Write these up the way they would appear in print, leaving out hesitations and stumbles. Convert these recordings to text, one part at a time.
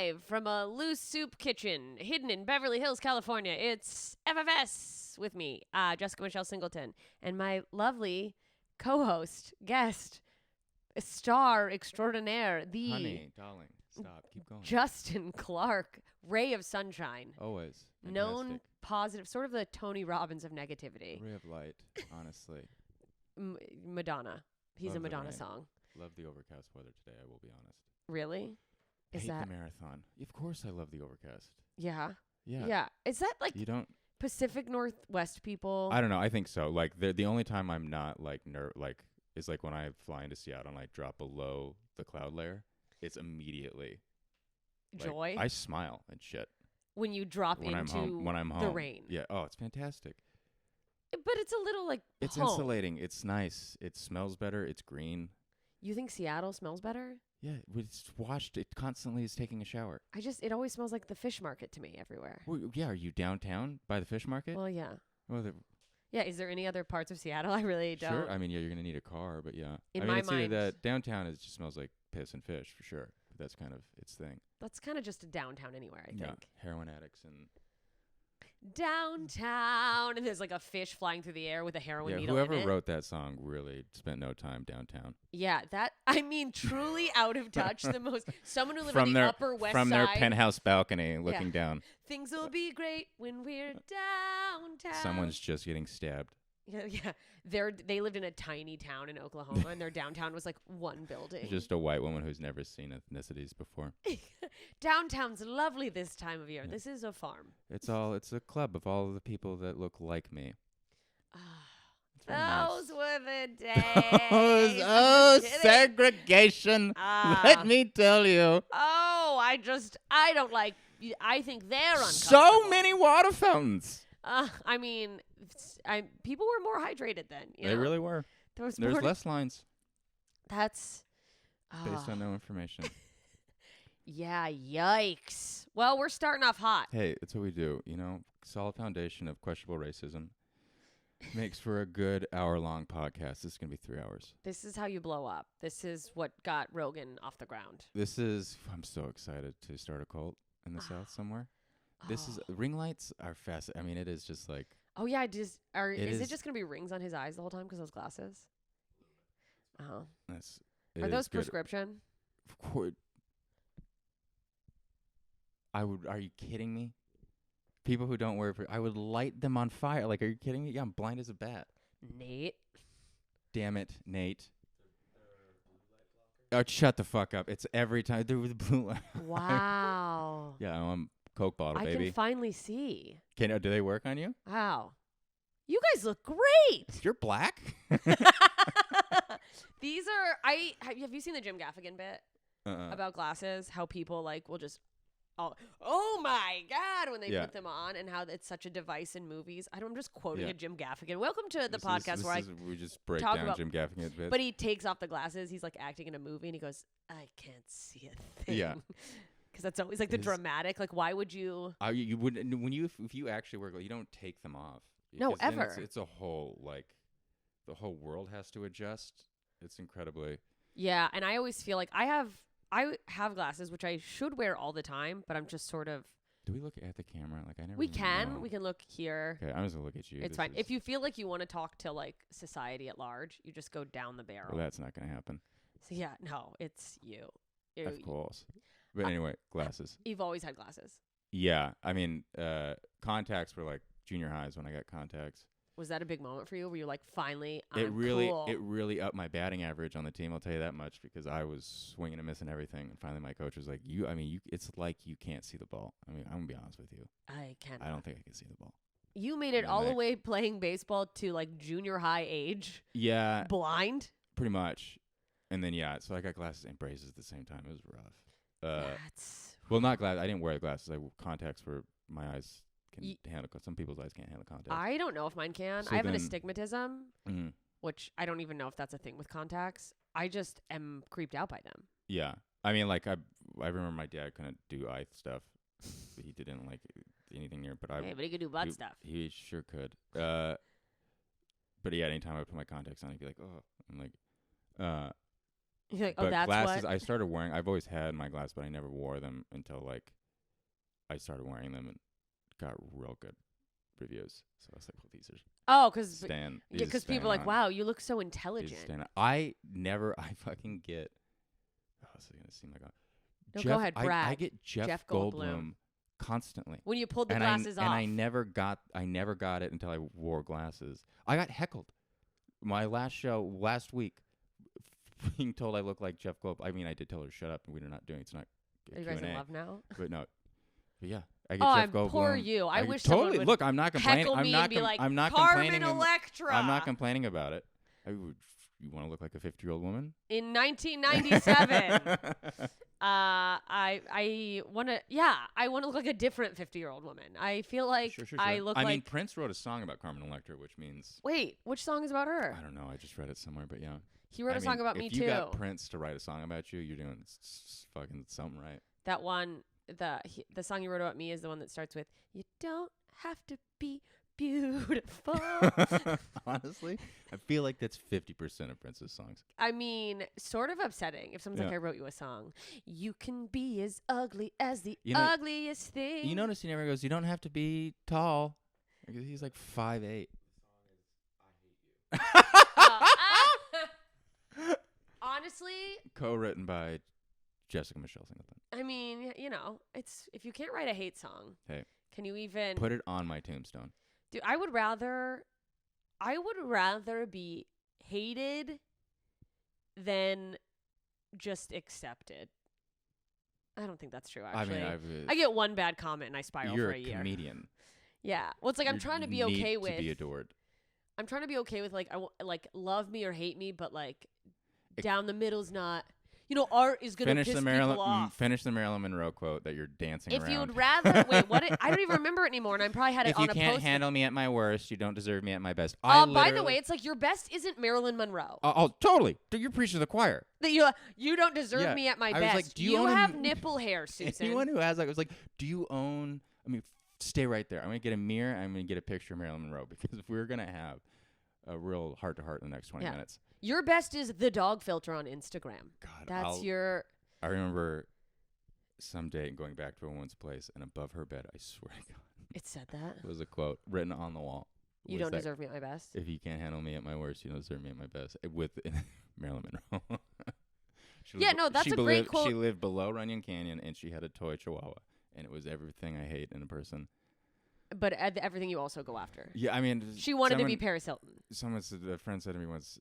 Live from a loose soup kitchen hidden in Beverly Hills, California. It's FFS with me, Jessica Michelle Singleton, and my lovely co-host, guest, star extraordinaire, the Honey, darling, stop. Keep going. Justin Clark, ray of sunshine. Always. Known Fantastic. positive, sort of the Tony Robbins of negativity. Ray of light, honestly. Madonna. He's Love a the Madonna rain. song. Love the overcast weather today, I will be honest. Really? Is Hate that? the marathon. Of course I love the overcast. Yeah. Yeah. Yeah. Is that like You don't... Pacific Northwest people? I don't know. I think so. Like, the only time I'm not, like, is, like, when I fly into Seattle and I drop below the cloud layer. It's immediately... Joy? I smile and shit. When you drop When into I'm home. the rain. Yeah. Oh, it's fantastic. But it's a little like It's home. insulating. It's nice. It smells better. It's green. You think Seattle smells better? Yeah, it's washed. It constantly is taking a shower. It always smells like the fish market to me everywhere. Well, yeah, are you downtown by the fish market? Well, yeah. Well, Yeah, is there any other parts of Seattle? I really don't. sure. I mean, yeah, you're going to need a car, but yeah. In I mean, my it's either mind- that downtown just smells like piss and fish for sure. But that's kind of its thing. That's kind of just a downtown anywhere, I Yeah, think. heroin addicts and... Downtown. And there's like a fish flying through the air with a heroin Yeah, needle whoever in it. wrote that song really spent no time downtown. Yeah, truly out of touch. Someone who lived From on the Upper West From Side. their penthouse balcony looking down. Things will be great when we're downtown. Someone's just getting stabbed. Yeah. They lived in a tiny town in Oklahoma, and their downtown was like one building. Just a white woman who's never seen ethnicities before. Downtown's lovely this time of year. Yeah. This is a farm. It's a club of all of the people that look like me. It's very Those nice. were the days. Oh, I'm just kidding. segregation. Ah. Let me tell you. Oh, I don't like. I think they're uncomfortable. So many water fountains. I mean, people were more hydrated then. You They know? really were. There's There's less lines That's based on no information. Yeah, yikes. Well, we're starting off hot. Hey, it's what we do. You know, solid foundation of questionable racism makes for a good hour-long podcast. This is going to be 3 hours. This is how you blow up. This is what got Rogan off the ground. I'm so excited to start a cult in the South somewhere. Ring lights are fast. I mean, it is just like. Oh yeah, is it is- just gonna be rings on his eyes the whole time because those glasses? Oh, It are is those good. prescription? Of course. Are you kidding me? People who don't wear, I would light them on fire. Like, are you kidding me? Yeah, I'm blind as a bat. Nate. Damn it, Nate. Oh, shut the fuck up. It's every time. There was blue light. Wow. Yeah, I'm Coke bottle, I baby. can finally see. Do they work on you? Wow. You guys look great. You're black? These are have you seen the Jim Gaffigan bit about glasses? How people like will just oh my God when they put them on, and how it's such a device in movies. I'm just quoting a Jim Gaffigan. Welcome to the podcast where we just break talk down about Jim Gaffigan's bits. But he takes off the glasses. He's like acting in a movie, and he goes, "I can't see a thing." Yeah. Because that's always like the dramatic. Like, why would you? You wouldn't if you actually work. You don't take them off. No, Because then ever. It's a whole the whole world has to adjust. It's incredibly. Yeah, and I always feel like I have glasses which I should wear all the time, but I'm just sort of. Do we look at the camera? Like I never. We even can. know. We can look here. Okay, I'm just gonna look at you. It's fine. If you feel like you want to talk to like society at large, you just go down the barrel. Well, that's not gonna happen. So yeah, no, it's you. Of course. But anyway, glasses. You've always had glasses. Yeah, I mean, contacts were like junior highs when I got contacts. Was that a big moment for you? Where you're like, finally, I'm It really cool? upped my batting average on the team. I'll tell you that much because I was swinging and missing everything. And finally, my coach was like, it's like you can't see the ball. I mean, I'm gonna be honest with you. I can't. I don't think I can see the ball. You made it all the way playing baseball to like junior high age. Yeah, Blind. pretty much. And then so I got glasses and braces at the same time. It was rough. Well, not glasses. I didn't wear glasses. Contacts were my eyes can handle. Some people's eyes can't handle contacts. I don't know if mine can. So I have an then- astigmatism, Mhm. which I don't even know if that's a thing with contacts. I just am creeped out by them. Yeah, I mean, like I remember my dad couldn't do eye stuff. He didn't like anything near. But Hey, but he could do butt stuff. He sure could. But yeah, anytime I put my contacts on, he'd be like, "Oh," I'm like, You're like, oh, But that's glasses, what. I started wearing. I've always had my glasses, but I never wore them until like I started wearing them and got real good reviews. So I was like, well, these are Oh, because people are like, on. wow, you look so These intelligent. stand on. I fucking get. Oh, this is gonna seem like a. No, Jeff, go ahead, brag. I get Jeff Goldblum constantly. When you pulled the and glasses off. And I never got it until I wore glasses. I got heckled. My last show last week, being told I look like Jeff Goldblum. I mean, I did tell her to shut up, and we're not doing. It's not. Are you guys in love now? But no. But yeah, I get Jeff Goldblum. Poor you. I wish totally. someone would Look, I'm not complaining. heckle me and be like, I'm not Carmen complaining. Electra. I'm not complaining about it. You want to look like a 50-year-old woman? In 1997, I want to. Yeah, I want to look like a different 50-year-old woman. I feel like Sure. I look like. I mean, Prince wrote a song about Carmen Electra, which means. Wait, which song is about her? I don't know. I just read it somewhere, but yeah. He wrote a song about me too. If you got Prince to write a song about you, you're doing fucking something right. That one, the song he wrote about me is the one that starts with "You don't have to be beautiful." Honestly, I feel like that's 50% of Prince's songs. I mean, sort of upsetting if someone's like, "I wrote you a song." You can be as ugly as the ugliest thing. You notice he never goes, "You don't have to be tall." He's like 5'8". Honestly, co-written by Jessica Michelle Singleton. I mean, it's if you can't write a hate song, hey, can you even put it on my tombstone? Dude, I would rather be hated than just accepted. I don't think that's true, actually. I mean, I get one bad comment and I spiral for a year. You're a comedian. Yeah. Well, it's like I'm trying to be okay with. To be adored. I'm trying to be okay with like love me or hate me, but like down the middle's not. Art is gonna piss people off. Finish the Marilyn Monroe quote that you're dancing around. If you would rather wait, I don't even remember it anymore, and I probably had it on a post. If you can't handle me at my worst, you don't deserve me at my best. By the way, it's like your best isn't Marilyn Monroe. Oh, totally. You're preaching to the choir. That you don't deserve me at my best. Like, do you have nipple hair, Susan. Anyone who has I was like, do you own? I mean, stay right there. I'm gonna get a mirror. I'm gonna get a picture of Marilyn Monroe because if we're gonna have a real heart to heart in the next 20 minutes. Your best is the dog filter on Instagram. God, that's your. I remember someday going back to a woman's place, and above her bed, I swear to God, it said that. It was a quote written on the wall. You don't deserve me at my best. If you can't handle me at my worst, you don't deserve me at my best. With Marilyn Monroe. That's a great quote. She lived below Runyon Canyon, and she had a toy chihuahua, and it was everything I hate in a person. But everything you also go after. Yeah, I mean, she wanted to be Paris Hilton. A friend said to me once,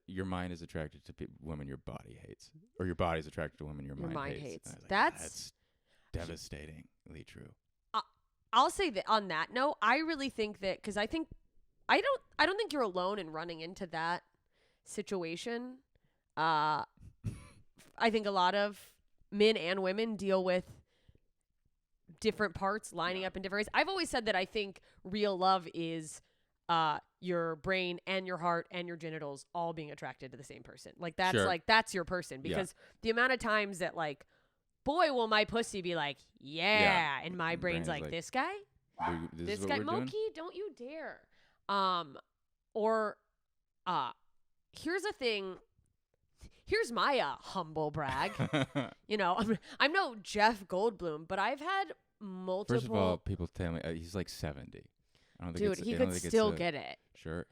your mind is attracted to women your body hates, or your body's attracted to women your mind hates. Like, that's devastatingly true. I'll say that on that note, I really think that because I don't think you're alone in running into that situation. I think a lot of men and women deal with different parts lining up in different ways. I've always said that I think real love is your brain and your heart and your genitals all being attracted to the same person. Like that's that's your person, because the amount of times that like, boy, will my pussy be like, and my brain's like, this guy, this guy, Moki, don't you dare. Here's a thing. Here's my humble brag. I'm no Jeff Goldblum, but I've had multiple. First of all, people tell me he's like 70. I don't think he could still get it. Sure.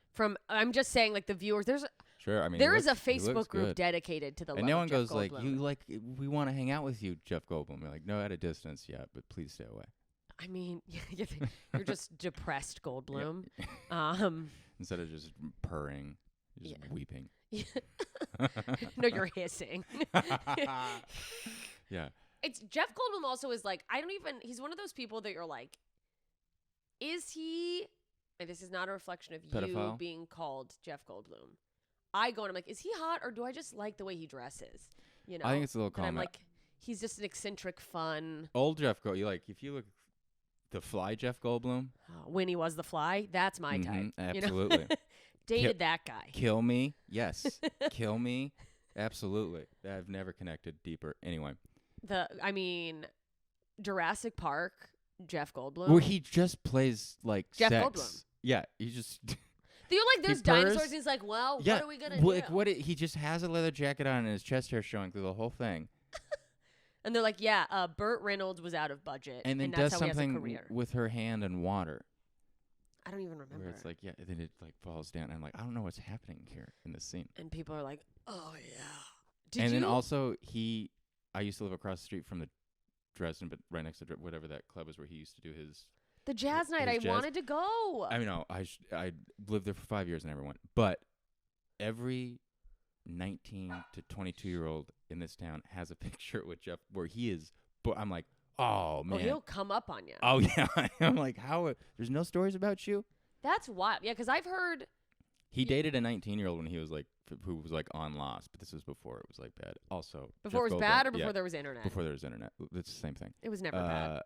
I'm just saying, like the viewers, Sure, I mean, there is a Facebook group dedicated to the. And no one goes like, we want to hang out with you, Jeff Goldblum. You're like, no, at a distance, but please stay away. I mean, you're just depressed Goldblum. Instead of just purring, you're just weeping. No, you're hissing. Yeah. It's Jeff Goldblum also is like, he's one of those people that you're like, is he, and this is not a reflection of pedophile? You being called Jeff Goldblum. I go and I'm like, is he hot or do I just like the way he dresses? I think it's a little comment. I'm like, he's just an eccentric, fun. Old Jeff Goldblum, if you look the Fly Jeff Goldblum. When he was the Fly, that's my type. Absolutely. Dated that guy. Kill me. Yes. Kill me. Absolutely. I've never connected deeper. Anyway. Jurassic Park, Jeff Goldblum. Where he just plays like Jeff sex. Goldblum. Yeah. He just. You're like, there's He purrs. dinosaurs. And he's like, well, Yeah, what are we gonna do? Like he just has a leather jacket on and his chest hair showing through the whole thing. And they're like, yeah, Burt Reynolds was out of budget, And then that's does how he has a something career. with her hand in water. I don't even remember. Where it's like, yeah, then it like falls down. And I'm like, I don't know what's happening here in this scene. And people are like, oh yeah. Then also I used to live across the street from the Dresden, but right next to whatever that club is where he used to do his. The jazz night. I wanted to go. I mean, no, I lived there for 5 years and never went. But every 19 to 22-year-old in this town has a picture with Jeff where he is. But I'm like, oh man, he'll come up on you. Oh yeah, I'm like, how? There's no stories about you. That's wild. Yeah, because I've heard he dated a 19-year-old when he was like, who was like on Lost, but this was before it was like bad. Also, before it was bad, or before there was internet. Before there was internet, it's the same thing. It was never bad.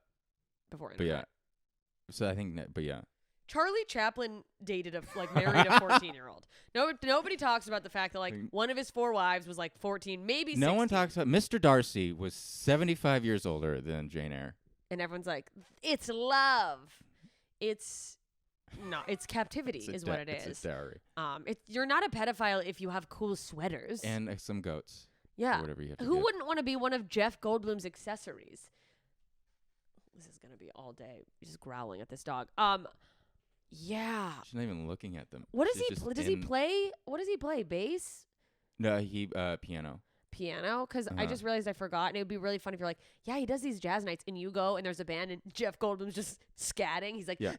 Before internet. But yeah, so I think, but yeah. Charlie Chaplin dated married a 14-year-old. Nobody talks about the fact that one of his 4 wives was 14, maybe 16. No one talks about Mr. Darcy was 75 years older than Jane Eyre. And everyone's like, it's love. It's captivity is what it is. It's a dowry. You're not a pedophile if you have cool sweaters. And some goats. Yeah. Or whatever you have to Who get. wouldn't want to be one of Jeff Goldblum's accessories? This is going to be all day just growling at this dog. Yeah. She's not even looking at them. What does he play? What does he play? Bass? No, he piano. Piano? Because I just realized I forgot, and it would be really fun if you're like, yeah, he does these jazz nights, and you go, and there's a band, and Jeff Goldblum's just scatting. He's like, yeah.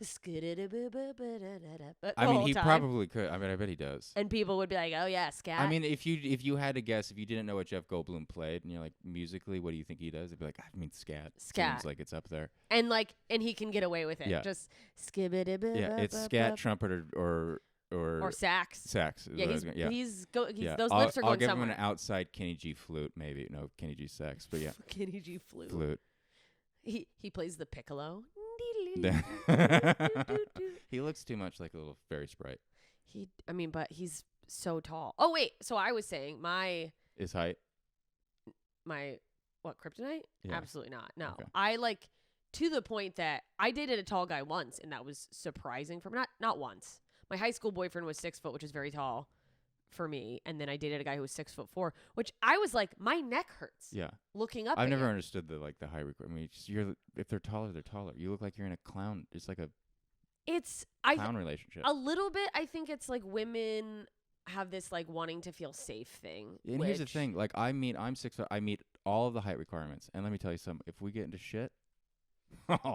I mean, he probably could. I mean, I bet he does. And people would be like, oh yeah, scat. I mean, if you had to guess, if you didn't know what Jeff Goldblum played, and you're like, musically, what do you think he does? It'd be like, I mean, scat. Scat. Seems like it's up there. And he can get away with it. Yeah. Just skibbity. Yeah, it's scat, trumpet, or sax. Sax. Yeah, those lips are I'll going give him somewhere. an outside Kenny G flute, maybe. No, Kenny G sax, but yeah. Kenny G flute. Flute. He plays the piccolo. He looks too much like a little fairy sprite. But he's so tall. Oh wait, so I was saying His height? Kryptonite? Yeah. Absolutely not. No. Okay. I to the point that I dated a tall guy once, and that was surprising for me. Not once. My high school boyfriend was 6 foot, which is very tall for me. And then I dated a guy who was 6'4", which I was like, my neck hurts. Yeah. Looking up. I've never understood the height requirement. I mean, if they're taller, they're taller. You look like you're in a clown. It's like a clown relationship. A little bit. I think it's like women have this wanting to feel safe thing. And here's the thing. I'm 6 foot. I meet all of the height requirements. And let me tell you something. If we get into shit,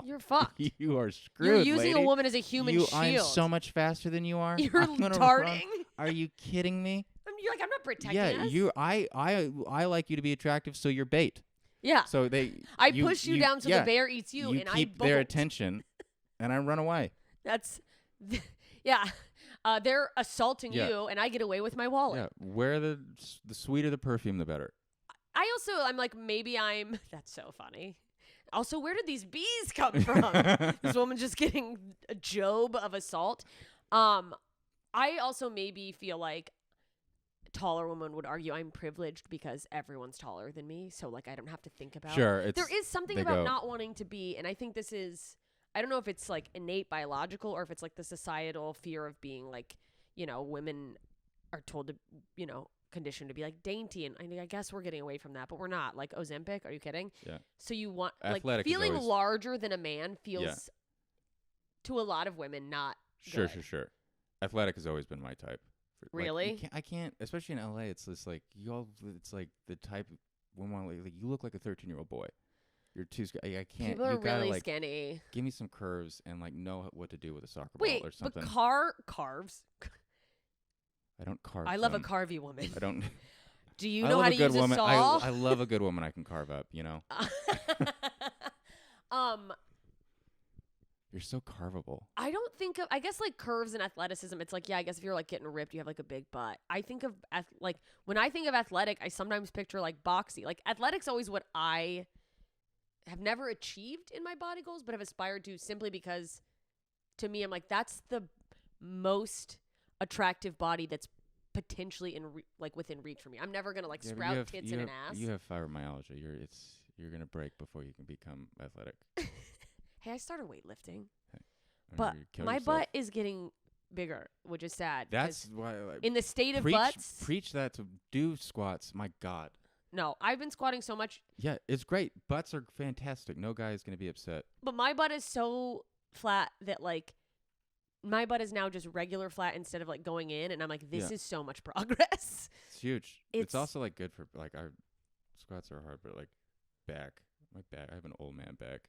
you're fucked. You are screwed. You're using lady. a woman as a human shield. I'm so much faster than you are. You're darting. Are you kidding me? You're like, I'm not protecting us. Yeah, I like you to be attractive, so you're bait. Yeah. So I push you down so the bear eats you, and I keep their attention, and I run away. Yeah. They're assaulting you, and I get away with my wallet. Yeah. Where the sweeter the perfume, the better. I'm like, maybe that's so funny. Also, where did these bees come from? This woman just getting a job of assault. I also maybe feel like taller woman would argue I'm privileged because everyone's taller than me. So I don't have to think about it. There is something about not wanting to be. And I think this is, I don't know if it's innate biological or if it's the societal fear of being women are told to, conditioned to be dainty, and I guess we're getting away from that, but we're not. Ozempic, are you kidding? Yeah. So you want Athletic feeling larger than a man feels to a lot of women not sure. Athletic has always been my type. Really? I can't, especially in LA. It's just it's the type of woman you look like a 13-year-old boy. You're too skinny. I can't. People are gotta, really skinny. Give me some curves and know what to do with a soccer ball or something. But carves. I don't carve. I love a carvy woman. I don't. Do you know how to use a saw? I love a good woman I can carve up. You're so carvable. I don't think of. I guess curves and athleticism. It's I guess if you're getting ripped, you have a big butt. I think of when I think of athletic, I sometimes picture boxy. Athletics always what I have never achieved in my body goals, but have aspired to simply because, to me, I'm that's the most attractive body that's potentially in within reach for me. I'm never gonna sprout tits in an ass. You have fibromyalgia. You're gonna break before you can become athletic. Hey, I started weightlifting, Hey, but my butt is getting bigger, which is sad. That's why. In the state of preach, butts. Preach that to do squats. My God. No, I've been squatting so much. Yeah, it's great. Butts are fantastic. No guy is going to be upset. But my butt is so flat that, like, my butt is now just regular flat instead of, like, going in. And I'm like, this is so much progress. It's huge. It's also, like, good for, like, our squats are hard, but, like, back. My back. I have an old man back.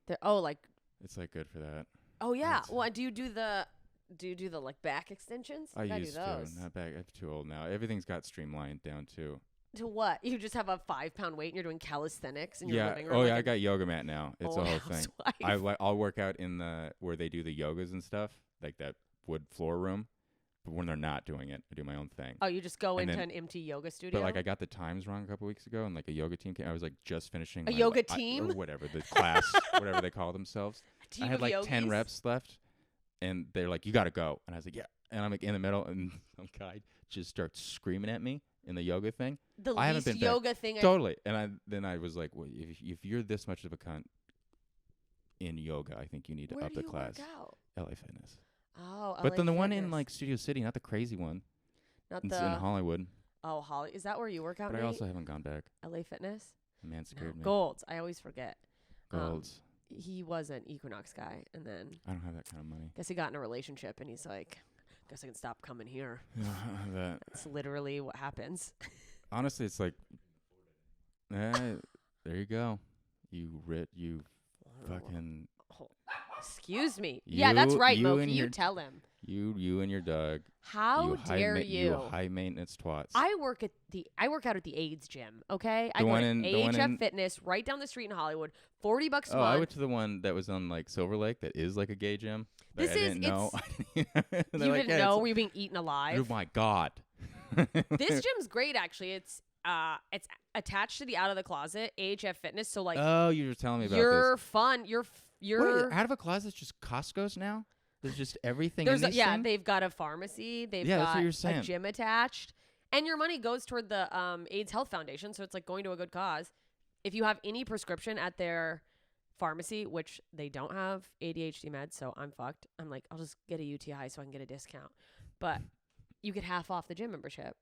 It's, like, good for that. Oh, yeah. Well, do you do the like, back extensions? I used do those. to. Not back. I'm too old now. Everything's got streamlined down, too. To what? You just have a 5-pound weight and you're doing calisthenics in your living room? Oh, yeah, I got yoga mat now. It's a whole thing. Housewife. I'll work out in where they do the yogas and stuff, like that wood floor room. But when they're not doing it, I do my own thing. Oh, you just go into an empty yoga studio? But, like, I got the times wrong a couple weeks ago, and, like, a yoga team came. I was, like, just finishing a yoga team? or whatever, the class, whatever they call themselves. I had, like, 10 reps left, and they're like, you got to go. And I was like, yeah. And I'm, like, in the middle, and some guy just starts screaming at me in the yoga thing. The least yoga thing. Totally. And then I was like, well, if you're this much of a cunt in yoga, I think you need to up the class. Where do you work out? LA Fitness. Oh, but then the one in, like, Studio City, not the crazy one. It's in Hollywood. Oh, Holly. Is that where you work out, But Nate? I also haven't gone back. LA Fitness? Man scared me. Golds. I always forget. Golds. He was an Equinox guy, and then I don't have that kind of money. Guess he got in a relationship, and he's like, guess I can stop coming here. That's literally what happens. Honestly, it's like, there you go. You fucking. Excuse me. Yeah, that's right, Moki. You tell him. You and your dog. How dare you? You high maintenance twats. I work out at the AIDS gym. Okay, I go to AHF Fitness right down the street in Hollywood. $40 a month. I went to the one that was on, like, Silver Lake. That is like a gay gym. I didn't know. You didn't know? Were you being eaten alive? Oh my God. This gym's great, actually. It's attached to the Out of the Closet AHF Fitness. So, like, oh, you were telling me about this. You're fun. You're Wait, Out of a Closet's just Costco's now. There's just everything. They've got a pharmacy. They've got a gym attached, and your money goes toward the AIDS Health Foundation. So it's like going to a good cause. If you have any prescription at their pharmacy, which they don't have ADHD meds, so I'm fucked. I'm like, I'll just get a UTI so I can get a discount. But you get half off the gym membership.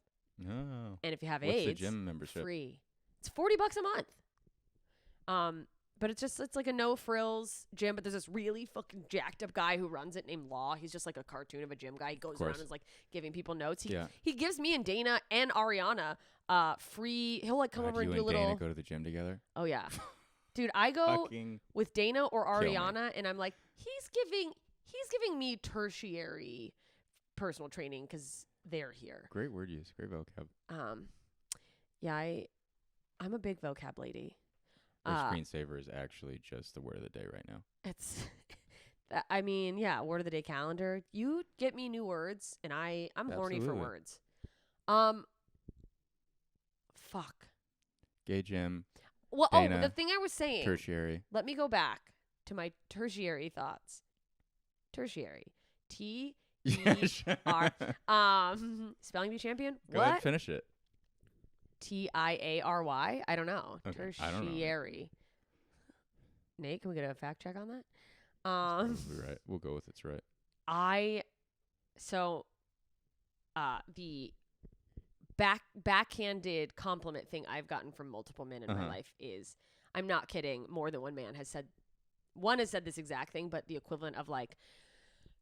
Oh. And if you have What's AIDS, the gym membership? Free. It's $40 a month. But it's like a no frills gym. But there's this really fucking jacked up guy who runs it named Law. He's just like a cartoon of a gym guy. He goes around and is like giving people notes. He gives me and Dana and Ariana free. He'll like come over and do a little. Dana go to the gym together. Oh yeah, dude. I go with Dana or Ariana, and I'm like, he's giving me tertiary personal training because they're here. Great word use. Great vocab. Yeah, I'm a big vocab lady. Or screensaver is actually just the word of the day right now. It's, I mean, yeah, word of the day calendar. You get me new words, and I'm horny for words. Fuck. Gay gym. Well, Dana, the thing I was saying. Tertiary. Let me go back to my tertiary thoughts. Tertiary. T-E-R. Spelling bee champion. Go ahead, finish it. Tiary. I don't know. Okay, Tertiary. I don't know. Nate, can we get a fact check on that? That's probably right. We'll go with it's right. The backhanded compliment thing I've gotten from multiple men in my life is, I'm not kidding, more than one man has said this exact thing, but the equivalent of like,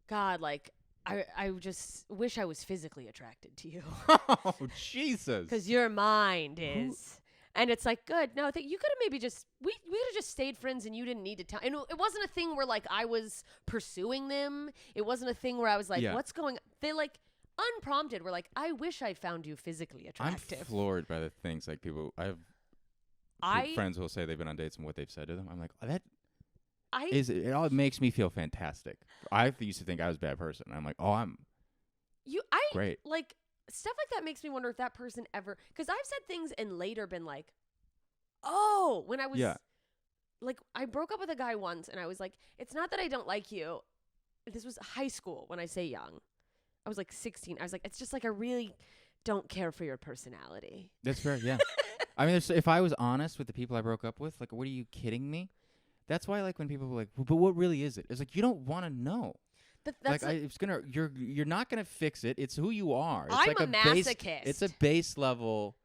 God, like, I just wish I was physically attracted to you. Oh, Jesus. Because your mind is. And it's like, good. No, you could have maybe just, we could have just stayed friends and you didn't need to tell. And it wasn't a thing where like I was pursuing them. It wasn't a thing where I was like, what's going on? They like unprompted were like, I wish I found you physically attractive. I'm floored by the things like people, I have friends who will say they've been on dates and what they've said to them. I'm like, it all makes me feel fantastic. I used to think I was a bad person. I'm like, great. Like, stuff like that makes me wonder if that person ever, because I've said things and later been like, oh, when I was like, I broke up with a guy once and I was like, it's not that I don't like you. This was high school when I say young. I was like 16. I was like, it's just like, I really don't care for your personality. That's fair. Yeah. I mean, if I was honest with the people I broke up with, like, what are you kidding me? That's why, like, when people are like, but what really is it? It's like, you don't want to know. That's you're not gonna fix it. It's who you are. It's I'm like a masochist. It's a base level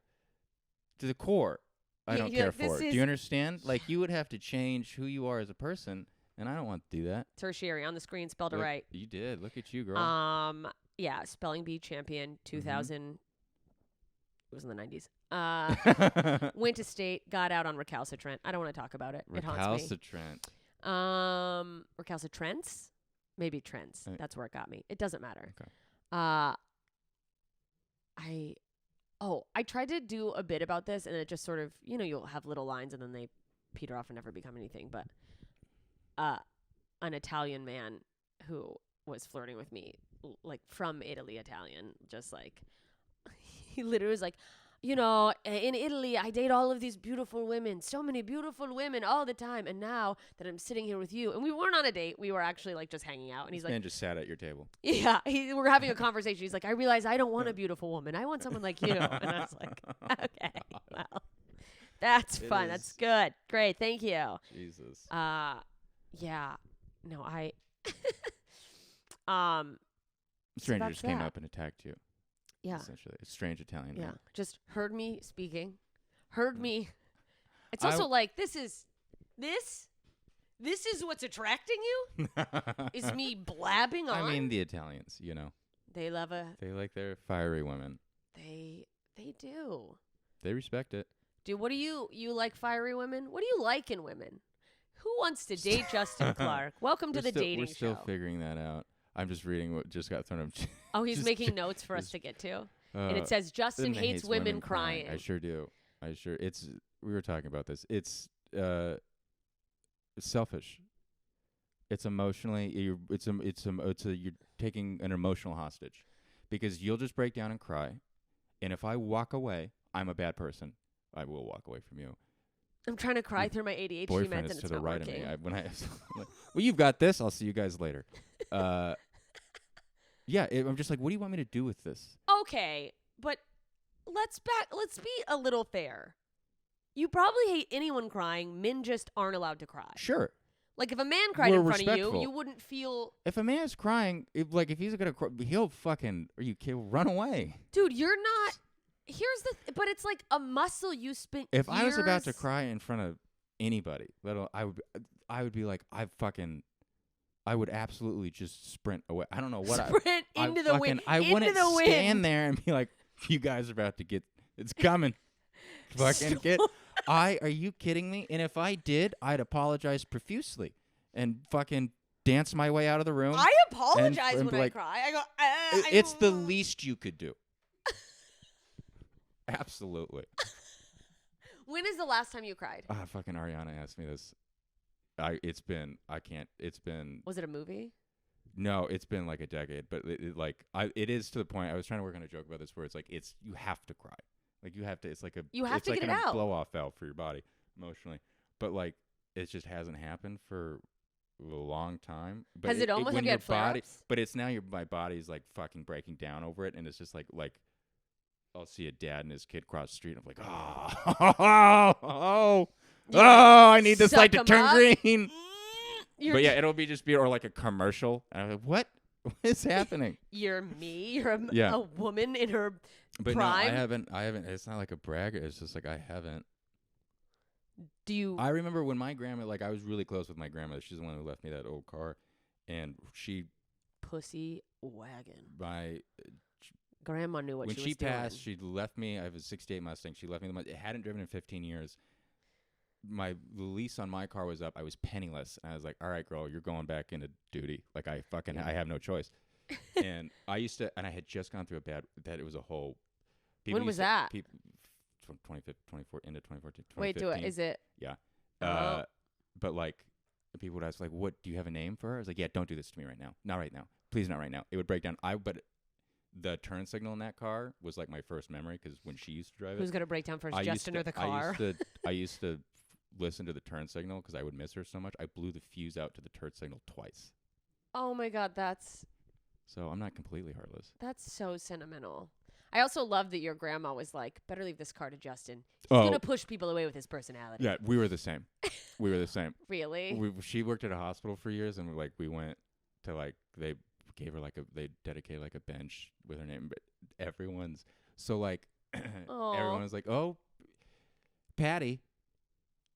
to the core. I don't care for. Do you understand? Like, you would have to change who you are as a person, and I don't want to do that. Tertiary on the screen, spelled it right. You did. Look at you, girl. Yeah, spelling bee champion, 2000. It was in the 90s. Went to state, got out on recalcitrant. I don't want to talk about it. It haunts me. Recalcitrants? Maybe trends. That's where it got me. It doesn't matter. Okay. I tried to do a bit about this, and it just sort of, you'll have little lines, and then they peter off and never become anything. But an Italian man who was flirting with me, like from Italy, Italian, just like, he literally was like, in Italy, I date all of these beautiful women, so many beautiful women all the time. And now that I'm sitting here with you, and we weren't on a date, we were actually like just hanging out. And he's like, man just sat at your table. Yeah, we're having a conversation. He's like, I realize I don't want a beautiful woman. I want someone like you. And I was like, okay, well, that's fun. That's good. Great. Thank you. Jesus. Yeah. No, stranger just came up and attacked you. Yeah. Essentially. A strange Italian man. Just heard me speaking. Heard me. It's also like, this is what's attracting you? Is me blabbing on? I mean, the Italians, They like their fiery women. They do. They respect it. Dude, what do you like fiery women? What do you like in women? Who wants to date Justin Clark? Welcome to the dating show. We're still figuring that out. I'm just reading what just got thrown up. Oh, he's making notes for us to get to. And it says, Justin hates women crying. I sure do. We were talking about this. It's selfish. It's emotionally, you're taking an emotional hostage, because you'll just break down and cry. And if I walk away, I'm a bad person. I will walk away from you. I'm trying to cry through my ADHD meds, and it's not working. Of me. Well, you've got this. I'll see you guys later. I'm just like, what do you want me to do with this? Okay, but let's be a little fair. You probably hate anyone crying. Men just aren't allowed to cry. Sure. Like, if a man cried in front of you, you wouldn't feel... If a man's crying, if he's going to cry, he'll run away. Dude, you're not... but it's like a muscle you spent If years... I was about to cry in front of anybody, I would be like, I would absolutely just sprint away. I don't know what Sprint into the wind. I wouldn't stand there and be like, you guys are about to get... It's coming. Fucking get... Are you kidding me? And if I did, I'd apologize profusely and fucking dance my way out of the room. I apologize when I cry. I go, it's the least you could do. Absolutely. When is the last time you cried? Fucking Ariana asked me this. Was it a movie? No, it's been like a decade, but it is to the point. I was trying to work on a joke about this where it's like, you have to cry. Like, you have to, you have to get it out. Blow off valve for your body emotionally. But like, it just hasn't happened for a long time. But have you had flare-ups? But it's now my body's like fucking breaking down over it. And it's just like, I'll see a dad and his kid cross the street. And I'm like, I need this light to turn green. But yeah, it'll be or like a commercial. And I'm like, what? What is happening? You're me. You're a woman in her but prime. No, I haven't. It's not like a brag. It's just like I haven't. Do you? I remember when my grandma, I was really close with my grandmother. She's the one who left me that old car, and she. Pussy wagon. My. Grandma knew what she was doing. When she passed, she left me. I have a '68 Mustang. She left me it hadn't driven in 15 years. The lease on my car was up. I was penniless, and I was like, "All right, girl, you're going back into duty. Like I have no choice." And I had just gone through it was a whole. When was that? 2014 into 2014. Wait, is it? Yeah. But people would ask what do you have a name for her? I was like, yeah, don't do this to me right now. Not right now. Please, not right now. It would break down. But the turn signal in that car was like my first memory because when she used to drive it. Who's gonna break down first, Justin or the car? I used to listen to the turn signal because I would miss her so much. I blew the fuse out to the turn signal twice. Oh my God, So I'm not completely heartless. That's so sentimental. I also love that your grandma was like, better leave this car to Justin. He's going to push people away with his personality. Yeah, we were the same. Really? She worked at a hospital for years, and we went to they gave her like they dedicated like a bench with her name, but everyone's so like everyone was like, oh, Patty,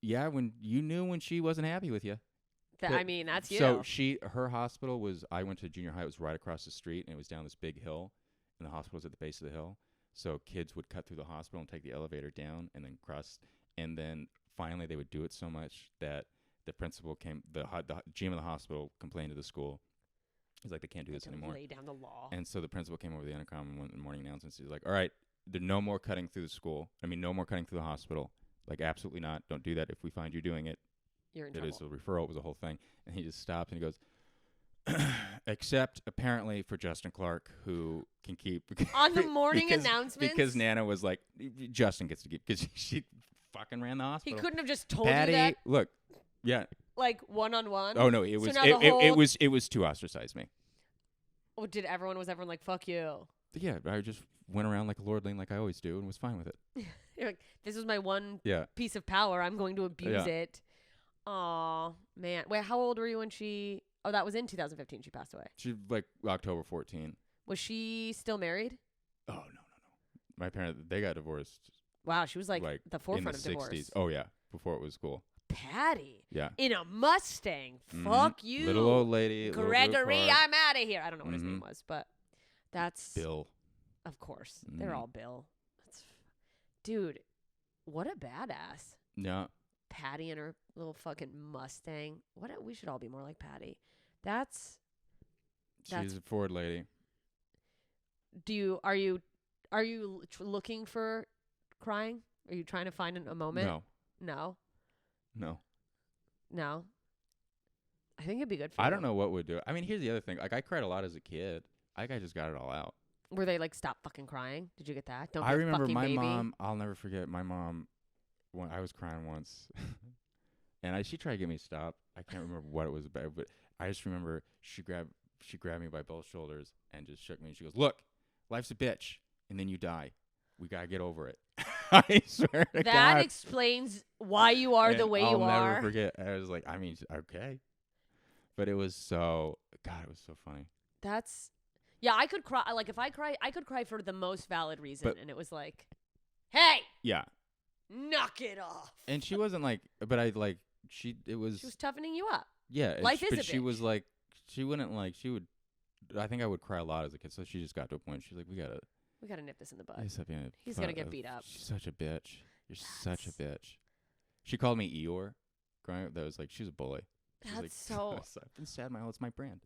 yeah, when she wasn't happy with you. I mean, that's you. So her hospital was, I went to junior high, it was right across the street, and it was down this big hill, and the hospital was at the base of the hill. So kids would cut through the hospital and take the elevator down and then cross. And then finally they would do it so much that the principal came, the GM of the hospital complained to the school. He's like, they can't do this anymore. Lay down the law. And so the principal came over the intercom and went in the morning announcements. He's like, all right, there's no more cutting through the school. No more cutting through the hospital. Like, absolutely not. Don't do that. If we find you doing it, you're in it trouble. is a referral. It was a whole thing. And he just stopped and he goes, except apparently for Justin Clark, who can keep on the morning announcements, because Nana was like, Justin gets to keep, because she fucking ran the hospital. He couldn't have just told Patty, you that. Look, yeah, like one-on-one. Oh no, it was to ostracize me. Oh, was everyone like, fuck you? Yeah, I just went around like a lordling, like I always do, and was fine with it. You're like, this was my one Yeah. piece of power. I'm going to abuse it. Aw, man. Wait, how old were you when she? Oh, that was in 2015. She passed away. She like October 14. Was she still married? Oh no. My parents, they got divorced. Wow, she was like the forefront in the of 60s. divorce. Oh yeah, before it was cool. Patty. Yeah. In a Mustang. Fuck you. Little old lady. Gregory, I'm out of here. I don't know what his name was, but that's Bill. Of course. They're all Bill. Dude, what a badass. Yeah. Patty and her little fucking Mustang. We should all be more like Patty. She's a Ford lady. Are you looking for crying? Are you trying to find a moment? No. I think it'd be good for you. I don't know what would do it. I mean, here's the other thing. Like, I cried a lot as a kid. I just got it all out. Were they like, stop fucking crying? Did you get that? Don't be I a remember fucking my baby. mom. I'll never forget my mom. When I was crying once, and she tried to get me to stop. I can't remember what it was about, but I just remember she grabbed me by both shoulders and just shook me. And she goes, "Look, life's a bitch, and then you die. We gotta get over it." I swear to God. That explains why you are the way you are. I'll never forget. I was like, I mean, okay, but it was so. God, it was so funny. Yeah, I could cry. Like, if I cry, I could cry for the most valid reason, and it was like, hey. Yeah. Knock it off. And she wasn't like, but I like, she was toughening you up. Yeah. Life is a But she bitch. was like, she wouldn't like, I think I would cry a lot as a kid. So she just got to a point. She's like, we gotta nip this in the bud. He's gonna get beat up. She's such a bitch. You're such a bitch. She called me Eeyore growing up. That was like, she's a bully. That's like, so. I've been sad my whole, it's my brand.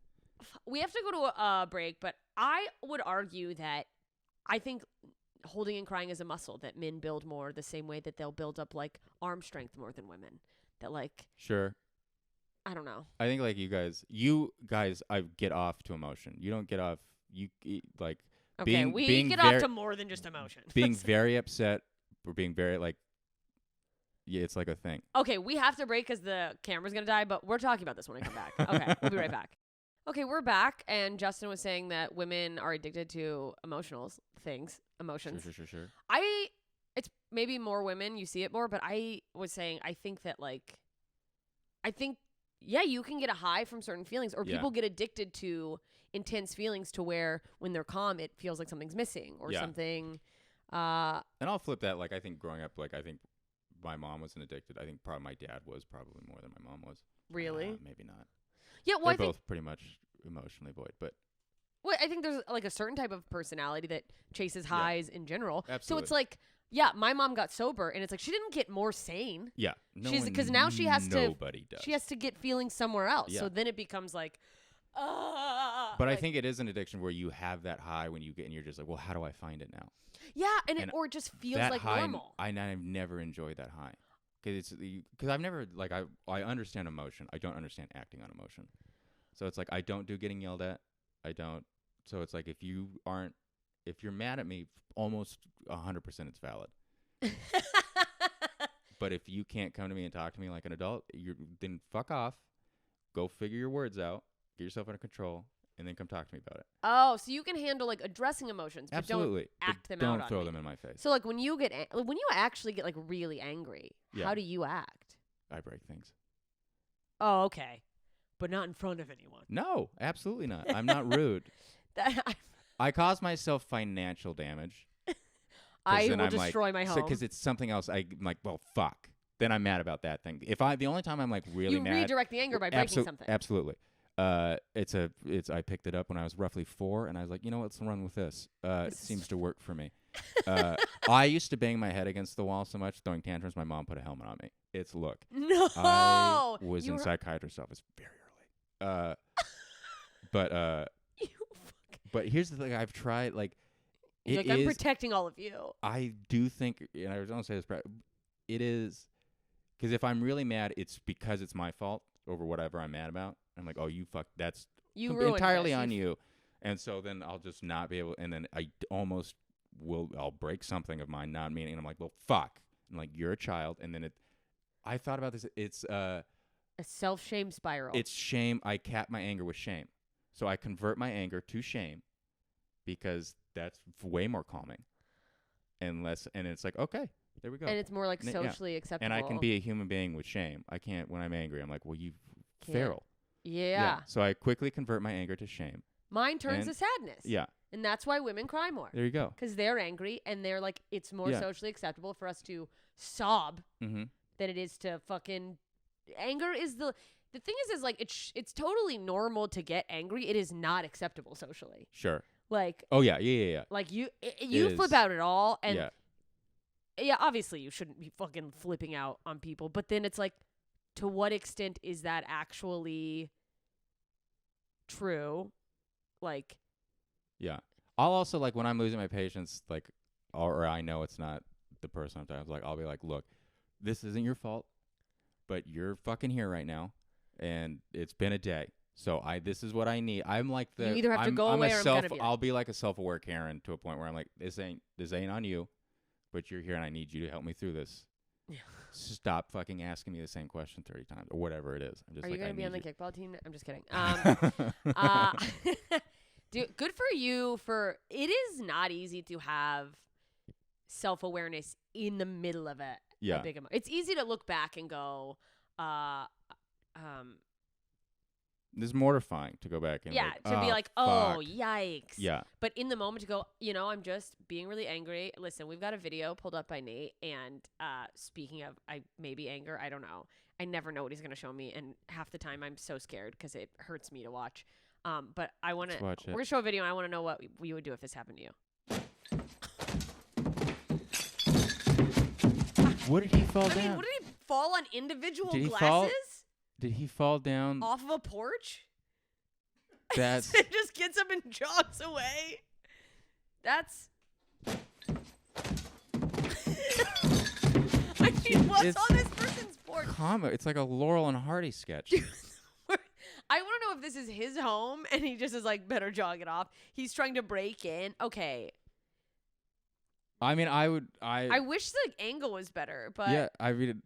We have to go to a break, but I would argue that I think holding and crying is a muscle that men build more the same way that they'll build up like arm strength more than women. That like Sure. I don't know. I think like you guys I get off to emotion. You don't get off like okay, we get off to more than just emotion. Being very upset or being very like it's like a thing. Okay, we have to break because the camera's gonna die, but we're talking about this when I come back. Okay, we'll be right back. Okay, we're back, and Justin was saying that women are addicted to emotions. Sure. It's maybe more women, you see it more, but I was saying I think you can get a high from certain feelings, or people get addicted to intense feelings to where when they're calm, it feels like something's missing or something. And I'll flip that. Like I think growing up, like I think my mom wasn't addicted. I think probably my dad was probably more than my mom was. Really? Maybe not. Yeah, well, they're I think both pretty much emotionally void, but I think there's like a certain type of personality that chases highs in general. Absolutely. So it's like, my mom got sober, and it's like she didn't get more sane. Yeah, because now she has nobody does. She has to get feelings somewhere else. Yeah. So then it becomes like, But I think it is an addiction where you have that high when you get, and you're just like, well, how do I find it now? Yeah, or it just feels like high, normal. I've never enjoyed that high. Because I've never, like, I understand emotion. I don't understand acting on emotion. So it's like, I don't do getting yelled at. I don't. So it's like, if you're mad at me, almost 100% it's valid. But if you can't come to me and talk to me like an adult, then fuck off. Go figure your words out. Get yourself under control. And then come talk to me about it. Oh, so you can handle like addressing emotions, but Absolutely. don't act them don't out throw on them me. in my face. So like when you actually get like really angry, how do you act? I break things. Oh, okay. but not in front of anyone. No, absolutely not. I'm not rude. I cause myself financial damage. I will destroy my home. Because it's something else. I'm like, well, fuck. Then I'm mad about that thing. The only time I'm like really mad. You redirect the anger by breaking something. Absolutely. I picked it up when I was roughly 4, and I was like, you know what, let's run with this. It seems to work for me. I used to bang my head against the wall so much, throwing tantrums. My mom put a helmet on me. Look. No. I was in psychiatrist's office very early. But here's the thing. I've tried, like, I'm protecting all of you. I do think, and I don't say this, but it is, because if I'm really mad, it's because it's my fault over whatever I'm mad about. I'm like, oh, you fuck, that's entirely on you. And so then I'll just not be able, and then I'll break something of mine, not meaning, and I'm like, well, fuck. I'm like, you're a child. And then I thought about this. It's a self-shame spiral. It's shame. I cap my anger with shame. So I convert my anger to shame because that's way more calming. And it's like, okay, there we go. And it's more like socially acceptable. And I can be a human being with shame. I can't, when I'm angry, I'm like, well, you feral. Yeah. So I quickly convert my anger to shame. Mine turns to sadness. Yeah. And that's why women cry more. There you go. Because they're angry and they're like, it's more socially acceptable for us to sob than it is to fucking. Anger is the thing is like, it's totally normal to get angry. It is not acceptable socially. Sure. Like. Oh, yeah. Like you flip out at all. And yeah, obviously you shouldn't be fucking flipping out on people. But then it's like, to what extent is that actually true? Like. Yeah. I'll also, like, when I'm losing my patience, like, or I know it's not the person sometimes, like, I'll be like, look, this isn't your fault, but you're fucking here right now, and it's been a day. So this is what I need. I'm like you either have to go away or I'm gonna be there. I'll be like a self-aware Karen to a point where I'm like, this ain't on you, but you're here and I need you to help me through this. Yeah. Stop fucking asking me the same question 30 times or whatever it is. I'm just Are like, you going to be on the kickball team? I'm just kidding. Dude, good for you it is not easy to have self-awareness in the middle of a big emotion. It's easy to look back and go, this is mortifying to go back and be like, oh, fuck. Yikes. Yeah. But in the moment to go, I'm just being really angry. Listen, we've got a video pulled up by Nate, and speaking of maybe anger, I don't know. I never know what he's going to show me, and half the time I'm so scared because it hurts me to watch. But I want to. We're gonna show a video, and I want to know what you would do if this happened to you. What did he fall down? What did he fall on? Individual did glasses? Did he fall down off of a porch? That's. It just gets up and jogs away. That's. What's on this person's porch? It's like a Laurel and Hardy sketch. I want to know if this is his home and he just is like, better jog it off. He's trying to break in. Okay. I mean, I wish the angle was better, but. Yeah, I would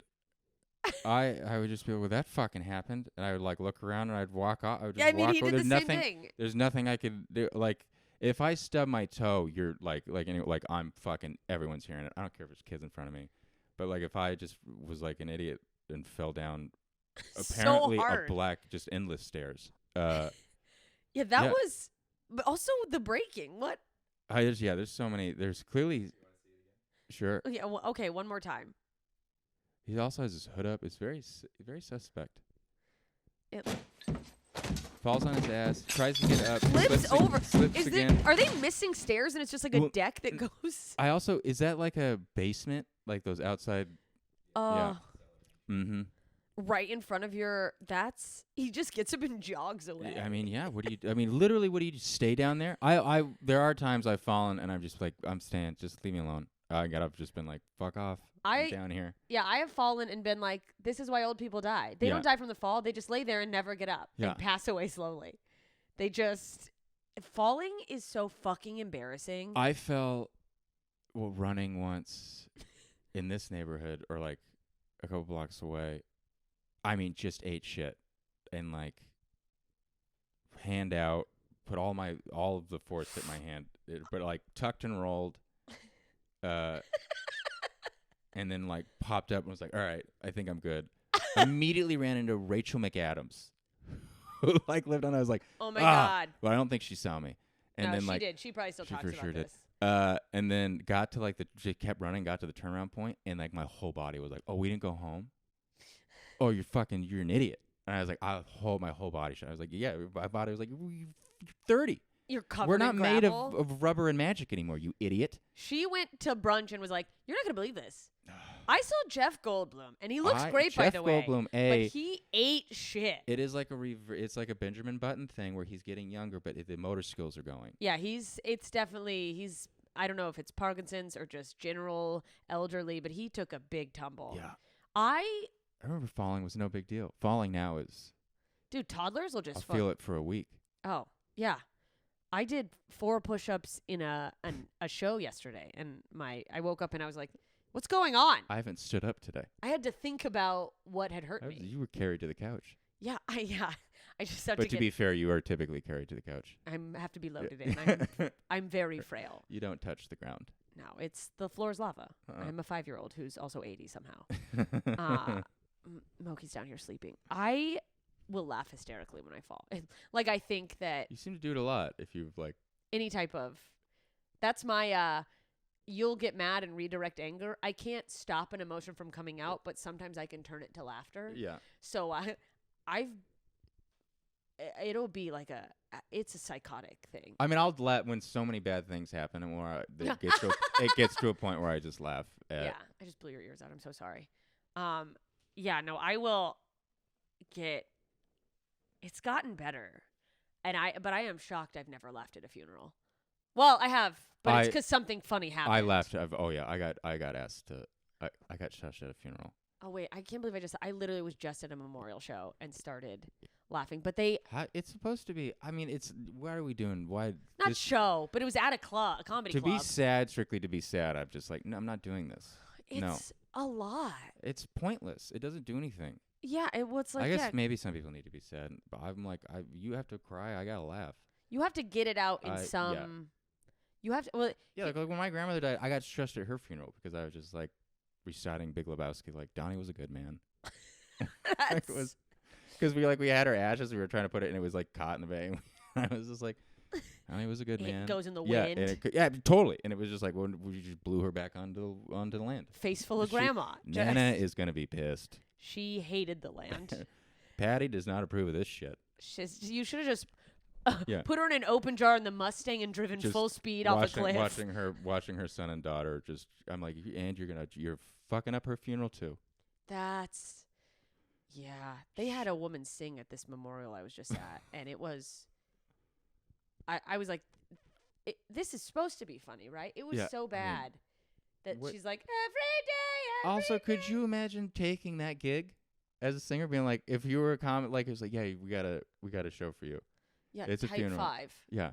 just be like, well, that fucking happened. And I would like look around and I'd walk off. I would just walk he did over. the same thing. There's nothing I could do. Like, if I stub my toe, you're like I'm fucking, everyone's hearing it. I don't care if there's kids in front of me. But like, if I just was like an idiot and fell down. Apparently a black, just endless stairs. Was. But also the breaking. What? There's so many. There's clearly. Sure. Yeah. Well, okay. One more time. He also has his hood up. It's very, very suspect. Falls on his ass. Tries to get up. Flips over. Slips again. Are they missing stairs and it's just like a deck that goes? Is that like a basement? Like those outside? Yeah. Mm-hmm. Right in front of he just gets up and jogs away. I mean, yeah. Literally, what do you do? Stay down there? There are times I've fallen and I'm just like, I'm staying. Just leave me alone. I got up, just been like, fuck off. I'm down here. Yeah, I have fallen and been like, this is why old people die. They don't die from the fall. They just lay there and never get up. They pass away slowly. Falling is so fucking embarrassing. I fell running once in this neighborhood or like a couple blocks away. I mean, just ate shit and like hand out, put all of the force hit my hand, but like tucked and rolled, and then like popped up and was like, all right, I think I'm good. Immediately ran into Rachel McAdams. who like lived on. I was like, Oh my God. But I don't think she saw me. And No, then she like did. She probably still she talks for about sure did. this. And then got to like she kept running, got to the turnaround point, and like my whole body was like, oh, we didn't go home. Oh, you're an idiot. And I was like, my whole body shut. I was like, yeah, my body was like, you're 30. You're covered We're not in made gravel. of rubber and magic anymore, you idiot. She went to brunch and was like, you're not going to believe this. I saw Jeff Goldblum, and he looks great, by the way. Jeff Goldblum, but he ate shit. It is like it's like a Benjamin Button thing where he's getting younger, but the motor skills are going. Yeah, it's definitely, I don't know if it's Parkinson's or just general elderly, but he took a big tumble. Yeah. I remember falling was no big deal. Falling now is... Dude, toddlers will just feel it for a week. Oh, yeah. I did 4 push-ups in a show yesterday, and I woke up and I was like, what's going on? I haven't stood up today. I had to think about what had hurt me. You were carried to the couch. Yeah, I just have But to be fair, you are typically carried to the couch. I have to be loaded in. I'm very frail. You don't touch the ground. No, it's the floor's lava. I'm a 5-year-old who's also 80 somehow. Moki's down here sleeping. I will laugh hysterically when I fall. Like, I think that... You seem to do it a lot if you've, like... Any type of... That's my... You'll get mad and redirect anger. I can't stop an emotion from coming out, but sometimes I can turn it to laughter. Yeah. So it'll be like it's a psychotic thing. I mean, I'll laugh when so many bad things happen, and where it gets to a point where I just laugh. Yeah, I just blew your ears out. I'm so sorry. Yeah, no, I will get. It's gotten better, but I am shocked I've never laughed at a funeral. Well, I have, but it's because something funny happened. I laughed. I got asked to. I got shushed at a funeral. Oh wait, I can't believe I literally was just at a memorial show and started laughing. But it's supposed to be. I mean, what are we doing? Why not show? But it was at a comedy club. To be sad, strictly to be sad. I'm just like, no, I'm not doing this. It's a lot. It's pointless. It doesn't do anything. Yeah, it's like. I guess maybe some people need to be sad, but I'm like, you have to cry. I gotta laugh. You have to get it out in some. Yeah. You have to. Well, yeah, like when my grandmother died, I got stressed at her funeral because I was just like reciting Big Lebowski, like Donnie was a good man. It was because we had her ashes, we were trying to put it, and it was like caught in the bay. I was just like, Donnie was a good man. It goes in the wind. And totally. And it was just like we just blew her back onto the land. Face full of grandma. Nana is gonna be pissed. She hated the land. Patty does not approve of this shit. You should have just. Put her in an open jar in the Mustang and driven full speed off a cliff. Watching her son and daughter I'm like, and you're fucking up her funeral too. They had a woman sing at this memorial I was just at, and it was, I was like, this is supposed to be funny, right? It was so bad that she's like, every day. Also, could you imagine taking that gig as a singer, being like, if you were a comic, like, it was like, yeah, we got a show for you. Yeah, it's a funeral. 5. Yeah.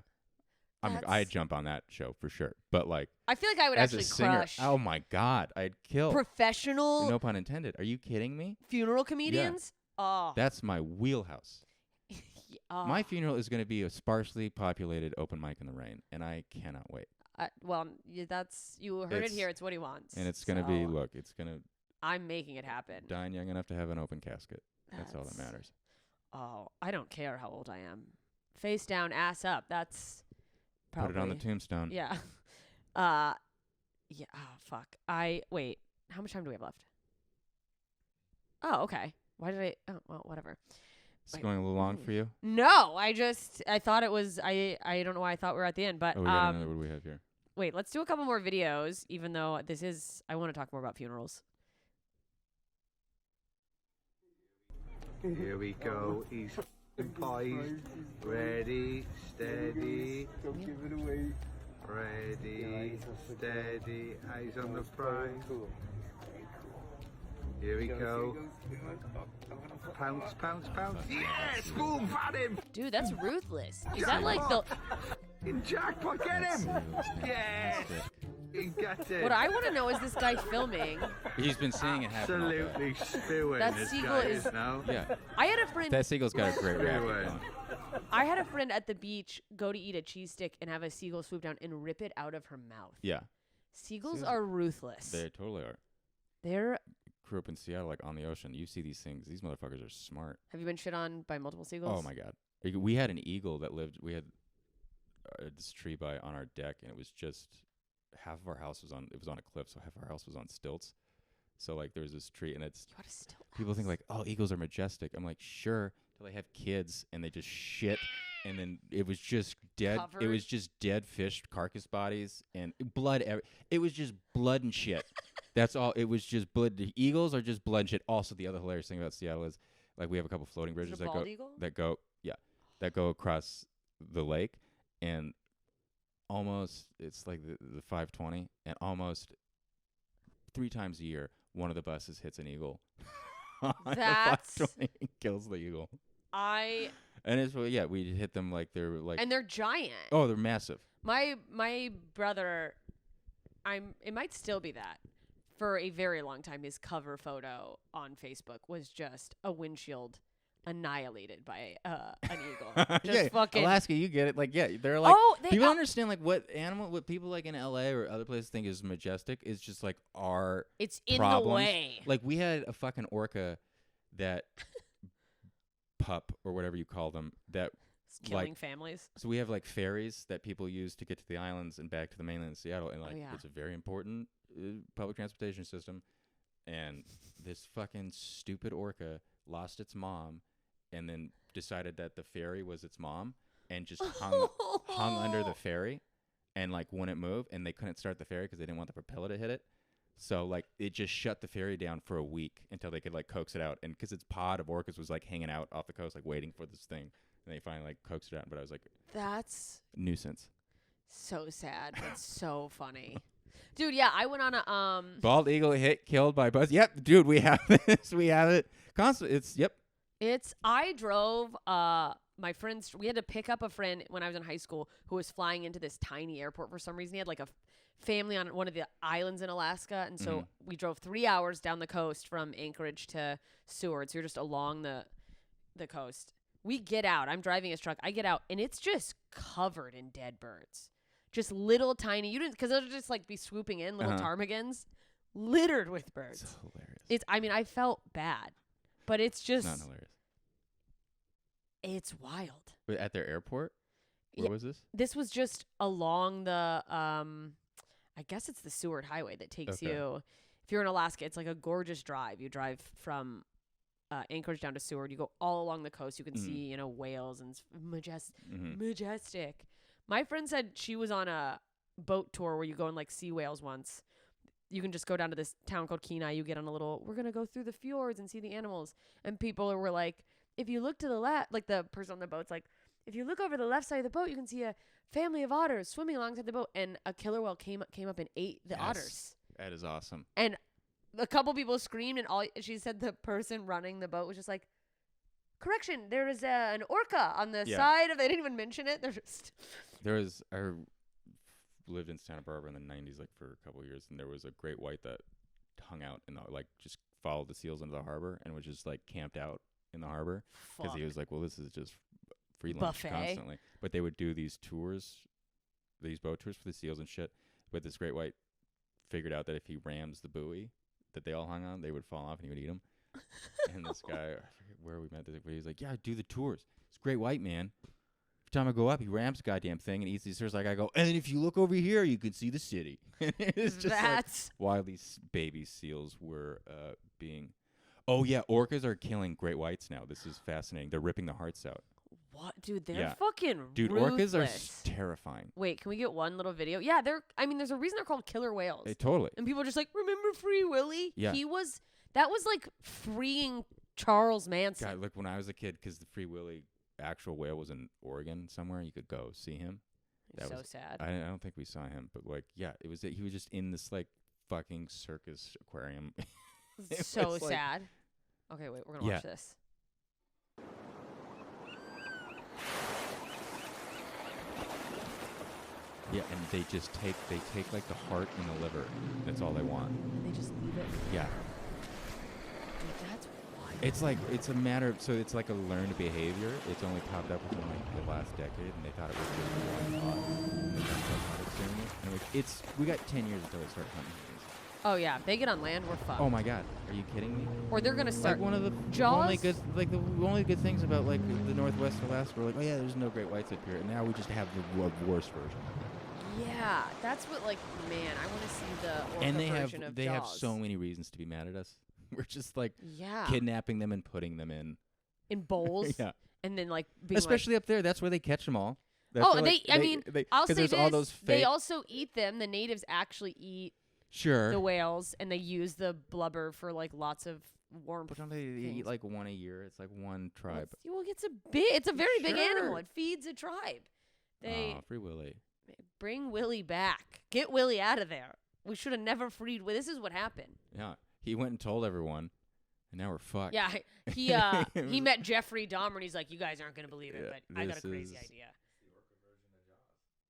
I'd jump on that show for sure. But like, I feel like I would as actually a singer, crush. Oh my God, I'd kill. Professional. No pun intended. Are you kidding me? Funeral comedians? Yeah. Oh. That's my wheelhouse. My funeral is going to be a sparsely populated open mic in the rain, and I cannot wait. You heard it here. It's what he wants. And it's going to be, it's going to. I'm making it happen. Dying young enough to have an open casket. That's all that matters. Oh, I don't care how old I am. Face down, ass up. That's probably. Put it on the tombstone. Yeah. Yeah. Oh, fuck. Wait. How much time do we have left? Oh, okay. Why did I? Oh, well, whatever. It's going a little long for you? No, I thought it was. I don't know why I thought we were at the end, but we got another. What do we have here? Wait, let's do a couple more videos. Even though I want to talk more about funerals. Here we go. He's poised. Ready, steady. Don't give it away. Ready, steady. Eyes on the prize. Here we go. Pounce, pounce, pounce. Yes! Boom! Had him! Dude, that's ruthless. Is that like the... In jackpot, get him! Yes! He got it. What I want to know is this guy filming. He's been seeing it happen. Absolutely spewing. That this seagull guy is now. Yeah. I had a friend. That seagull's got a great rap. I had a friend at the beach go to eat a cheese stick and have a seagull swoop down and rip it out of her mouth. Yeah. Seagulls are ruthless. They totally are. They're grew up in Seattle, like on the ocean. You see these things. These motherfuckers are smart. Have you been shit on by multiple seagulls? Oh my god. We had an eagle that lived. We had this tree on our deck, and it was just half of our house was on. It was on a cliff, so half of our house was on stilts. So like there was this tree, and it's people think like, oh, eagles are majestic. I'm like, sure, till they have kids and they just shit, and then it was just dead. Covered. It was just dead fish carcass bodies and blood. It was just blood and shit. That's all. It was just blood. The eagles are just blood and shit. Also, the other hilarious thing about Seattle is like we have a couple floating bridges that go across the lake, and almost it's like the 520, and almost 3 times a year one of the buses hits an eagle. That's the 520 and kills the eagle. I And it's we hit them like they're like and they're giant. oh, they're massive. My brother, it might still be that. For a very long time, his cover photo on Facebook was just a windshield annihilated by an eagle. Just fucking Alaska, you get it. Like, yeah, they're like people don't understand like what people like in LA or other places think is majestic is just like our it's in problems. the way. Like we had a fucking orca that pup or whatever you call them that It's killing families. So we have like ferries that people use to get to the islands and back to the mainland in Seattle, and like it's a very important public transportation system. And this fucking stupid orca lost its mom, and then decided that the ferry was its mom, and just hung under the ferry, and like wouldn't move, and they couldn't start the ferry because they didn't want the propeller to hit it. So like it just shut the ferry down for a week until they could like coax it out, and because its pod of orcas was like hanging out off the coast, like waiting for this thing. And they finally like coaxed it out, but I was like, that's nuisance. So sad. That's so funny. Dude, yeah, I went on a bald eagle killed by buzz. Yep, dude, we have this. We have it constant. I drove my friends. We had to pick up a friend when I was in high school who was flying into this tiny airport for some reason. He had like a family on one of the islands in Alaska, and so we drove 3 hours down the coast from Anchorage to Seward. So you're just along the coast. We get out. I'm driving his truck. I get out, and it's just covered in dead birds. Just little tiny. You didn't, because they'll just like be swooping in, little ptarmigans, littered with birds. It's hilarious. I mean, I felt bad, but it's just not hilarious. It's wild. Wait, at their airport? Where was this? This was just along the I guess it's the Seward Highway that takes you. If you're in Alaska, it's like a gorgeous drive. You drive from Anchorage down to Seward. You go all along the coast. You can see, whales and majestic. My friend said she was on a boat tour where you go and like see whales once. You can just go down to this town called Kenai. You get on a little, we're going to go through the fjords and see the animals. And people were like, if you look to the left, like the person on the boat's like, if you look over the left side of the boat, you can see a family of otters swimming alongside the boat. And a killer whale came up and ate the otters. That is awesome. And a couple people screamed, and she said the person running the boat was just like, correction, there is an orca on the side of, they didn't even mention it. I lived in Santa Barbara in the 90s, like for a couple of years, and there was a great white that hung out and like just followed the seals into the harbor and was just like camped out in the harbor because he was like, well, this is just free lunch constantly. But they would do these tours, these boat tours for the seals and shit. But this great white figured out that if he rams the buoy that they all hung on, they would fall off and he would eat them. And this guy, I forget where we met, but he was like, yeah, do the tours. It's great white, man. Every time I go up, he rams the goddamn thing and eats these tours. Like I go, and then if you look over here, you can see the city. It's just like while these baby seals were being. Oh yeah, orcas are killing great whites now. This is fascinating. They're ripping the hearts out. What, dude? They're fucking ruthless. Orcas are terrifying. Wait, can we get one little video? Yeah, there's a reason they're called killer whales. Totally. And people are just like, remember Free Willy? Yeah. That was like freeing Charles Manson. God, look, when I was a kid, because the Free Willy actual whale was in Oregon somewhere, you could go see him. That was so sad. I don't think we saw him, but like, yeah, it was. He was just in this like fucking circus aquarium. It's so sad. Okay, wait, we're gonna watch this. Yeah, and they take like the heart and the liver. That's all they want. And they just leave it. Yeah. Dude, that's wild. It's like, it's a matter of, so it's like a learned behavior. It's only popped up within like the last decade, and they thought it was just one thought. And they started hunting it. And we got 10 years until they start hunting these. Oh yeah, if they get on land, we're fucked. Oh my God, are you kidding me? Or they're gonna start. Like one of the Jaws? only good things about like the Northwest Alaska. We're like, oh yeah, there's no great whites up here, and now we just have the worst version. Yeah, that's what like. Man, I want to see the orca And version of they Jaws. have so many reasons to be mad at us. We're just like Yeah. kidnapping them and putting them in bowls. yeah. And then like being Especially up there, that's where they catch them all. That's oh, where, like, I'll say there's this: all those they fake. also eat them. The natives actually eat Sure. the whales, and they use the blubber for like lots of warmth. But don't they things. eat like one a year? It's like one tribe. Well, it's a very big animal. Sure. It feeds a tribe. They Free Willy. bring Willie back. Get Willie out of there. We should have never freed Willie. This is what happened. Yeah, he went and told everyone, and now we're fucked. Yeah, he met Jeffrey Dahmer, and he's like, "You guys aren't gonna believe it, Yeah, but I got a this crazy is- idea."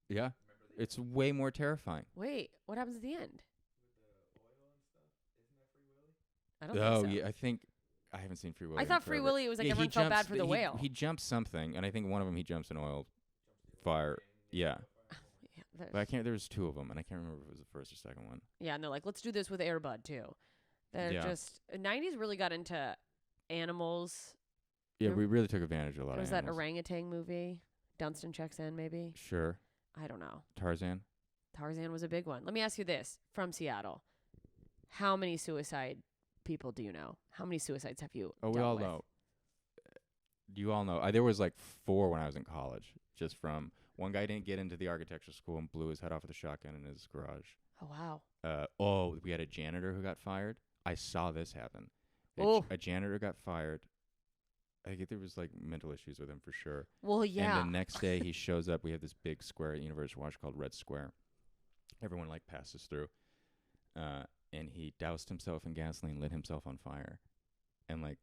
Yeah, it's way more terrifying. Wait, what happens at the end? I don't Oh think so. yeah, I think I haven't seen Free Willy. I in thought Free forever. Willy, it was like Yeah, everyone felt bad for the whale. He jumps something, and I think one of them he jumps in oil, fire. Yeah, Yeah, but I can't. There was two of them, and I can't remember if it was the first or second one. yeah, and they're like, let's do this with Airbud too. They're Yeah. just 90s really got into animals. Yeah, There- we really took advantage of a lot There was of that animals. orangutan movie, Dunstan Checks In, maybe. Sure, I don't know. Tarzan. Tarzan was a big one. Let me ask you this: from Seattle, how many suicide people do you know? How many suicides have you? Oh, we dealt all with? know. You all know. There was like 4 when I was in college. Just from one guy didn't get into the architecture school and blew his head off with a shotgun in his garage. Oh wow. We had a janitor who got fired. I saw this happen. Oh. A janitor got fired. I think there was like mental issues with him for sure. Well, yeah. And the next day he shows up. We have this big square at University of Washington called Red Square. Everyone like passes through. And he doused himself in gasoline, lit himself on fire, and like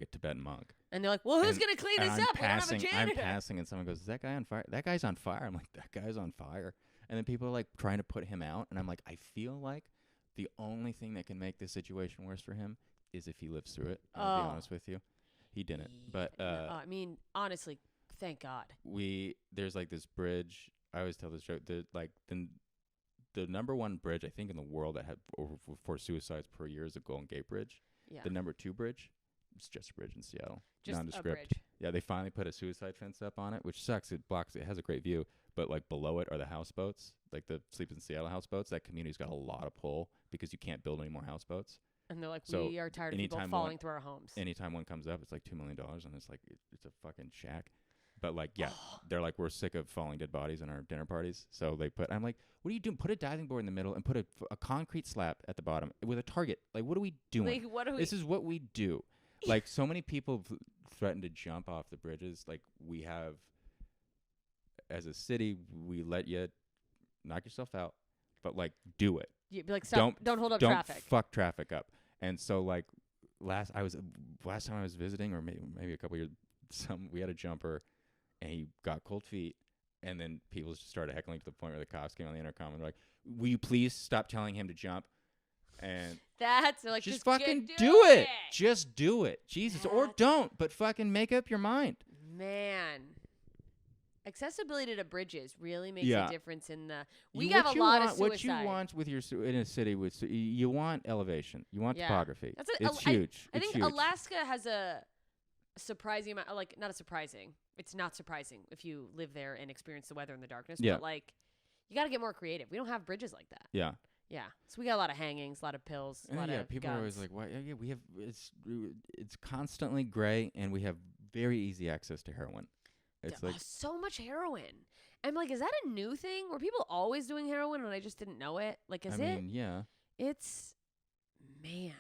a Tibetan monk. And they're like, well, who's And- going to clean and this I'm up? We don't have a passing, janitor. I'm passing, and someone goes, "Is that guy on fire?" That guy's on fire. I'm like, "That guy's on fire." And then people are like trying to put him out, and I'm like, I feel like the only thing that can make this situation worse for him is if he lives through it. I'll be Oh. honest with you, he didn't. But No, I mean, honestly, thank God. there's like this bridge. I always tell this joke. The number one bridge I think in the world that had over 4 suicides per year is the Golden Gate Bridge. Yeah. The number 2 bridge, it's just a bridge in Seattle. Just a Nondescript. bridge. Yeah, they finally put a suicide fence up on it, which sucks. It blocks. It has a great view, but like below it are the houseboats, like the Sleep in Seattle houseboats. That community's got a lot of pull because you can't build any more houseboats. And they're like, So we are tired of people anytime falling one- through our homes. Anytime one comes up, it's like $2 million, and it's like it's a fucking shack. But like, yeah, they're like, we're sick of falling dead bodies in our dinner parties. So they put. I'm like, what are you doing? Put a diving board in the middle and put a concrete slab at the bottom with a target. Like, what are we doing? Like, what are we? This is what we do. Like, so many people threaten to jump off the bridges. Like, we have, as a city, we let you knock yourself out, but like, do it. You'd be like, stop, don't hold up Don't traffic. fuck traffic up. And so, like, last time I was visiting, or maybe a couple years, we had a jumper, and he got cold feet. And then people just started heckling to the point where the cops came on the intercom and they're like, "Will you please stop telling him to jump?" And They're like, just get- fucking do do it. Just do it. Jesus. Or That's- don't, but fucking make up your mind. Man. Accessibility to bridges really makes Yeah. a difference in the. We You- have what a you lot want, of suicide. What you want with your in a city with you want elevation. You want Yeah. topography. That's a- It's I- huge. I It's think huge. Alaska has a surprising amount, like not a surprising. It's not surprising if you live there and experience the weather and the darkness. Yeah. But like, you got to get more creative. We don't have bridges like that. Yeah. Yeah. So we got a lot of hangings, a lot of pills, a And lot yeah, of people guns. are always like, "Why?" Yeah, we have it's constantly gray, and we have very easy access to heroin. It's like so much heroin. I'm like, is that a new thing? Were people always doing heroin and I just didn't know it? Like, is I it? mean, yeah. It's, man,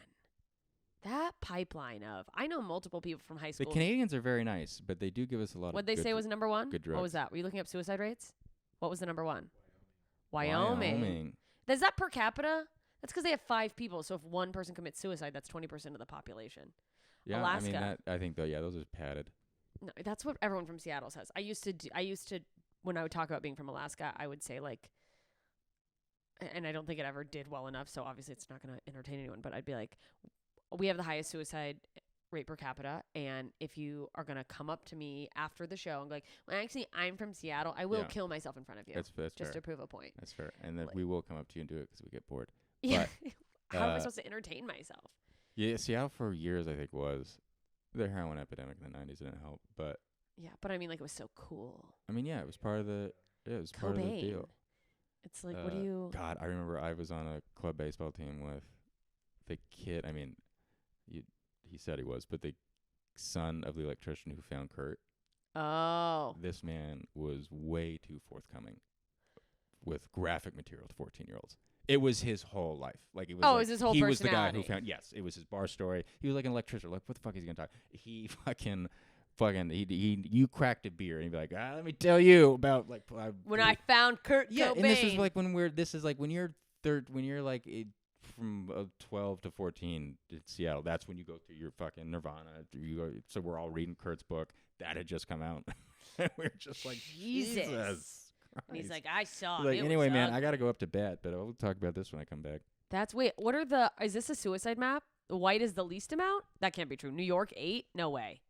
that pipeline of. I know multiple people from high The school. Canadians are very nice, but they do give us a lot What'd of they good say was number one? good What was drugs. that? Were you looking up suicide rates? What was the number one? Wyoming. Wyoming. Is that per capita? That's because they have 5 people. So if one person commits suicide, that's 20% of the population. Yeah, Alaska. I mean, I think though, yeah, those are padded. No, that's what everyone from Seattle says. I used to, when I would talk about being from Alaska, I would say like, and I don't think it ever did well enough. So obviously it's not going to entertain anyone, but I'd be like, we have the highest suicide rate per capita. And if you are going to come up to me after the show and be like, well, actually I'm from Seattle, I will Yeah. kill myself in front of you That's just fair. to prove a point. That's fair. And then Like- we will come up to you and do it because we get bored. Yeah. But, How am I supposed to entertain myself? yeah, Seattle for years I think was the heroin epidemic in the 90s didn't help, but Yeah, but I mean, like, it was so cool. I mean, yeah, it was part of the part of the Cobain. deal. It's like, what do you? God, I remember I was on a club baseball team with the kid. I mean, he said he was, but the son of the electrician who found Kurt. Oh. This man was way too forthcoming with graphic material to 14-year-olds. It was his whole life. Like it was. Oh, like, it was his whole he was the guy personality. who found. Yes, it was his bar story. He was like an electrician. Like, what the fuck is he gonna talk? He fucking. You cracked a beer and he'd be like, let me tell you about like When I found Kurt yeah, Cobain. and this is like this is like when you're like from 12 to 14 in Seattle. That's when you go through your fucking Nirvana. So we're all reading Kurt's book that had just come out. We're just like Jesus. And he's like, I saw. Like, it anyway, was man, ugly. I gotta go up to bed, but I'll talk about this when I come back. What are the? Is this a suicide map? White is the least amount. That can't be true. New York 8. No way.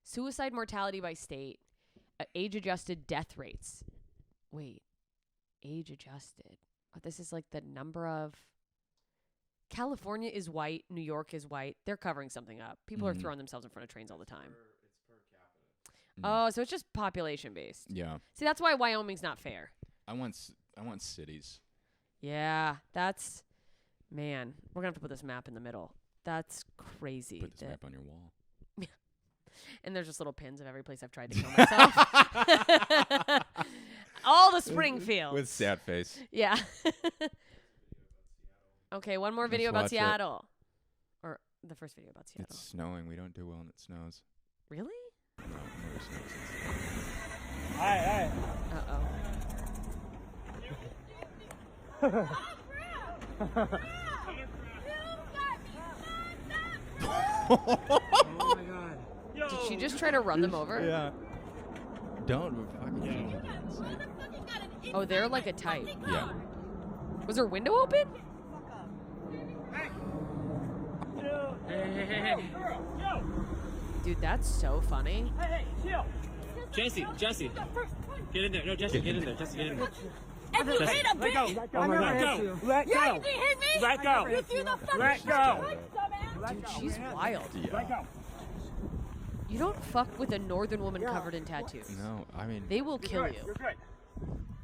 Suicide mortality by state, age-adjusted death rates. Wait, age-adjusted. Oh, this is like the number of. California is white. New York is white. They're covering something up. People are throwing themselves in front of trains all the time. It's per capita. Oh, so it's just population-based. Yeah. See, that's why Wyoming's not fair. I want cities. Yeah, that's. Man, we're going to have to put this map in the middle. That's crazy. Put this map on your wall. And there's just little pins of every place I've tried to kill myself. All the Springfield. With sad face. Yeah. Okay, one more video about watch it. Seattle. Or the first video about Seattle. It's snowing. We don't do well when it snows. Really? No, it never snows. Alright. Uh-oh. Oh my god. Did she just try to run them over? Yeah. Don't fucking. Oh, they're like a type. Yeah. Was her window open? Dude, that's so funny. Jesse. Get in there. No, Jesse, get in there. Jesse, get in there. And you hit a bitch! Oh my god. Let Yeah, go. you didn't hit me! Let go. You threw the fucking Let go. dumbass! Dude, she's wild. Let go. You don't fuck with a northern woman covered in tattoos. No, I mean. They will kill You're you. good.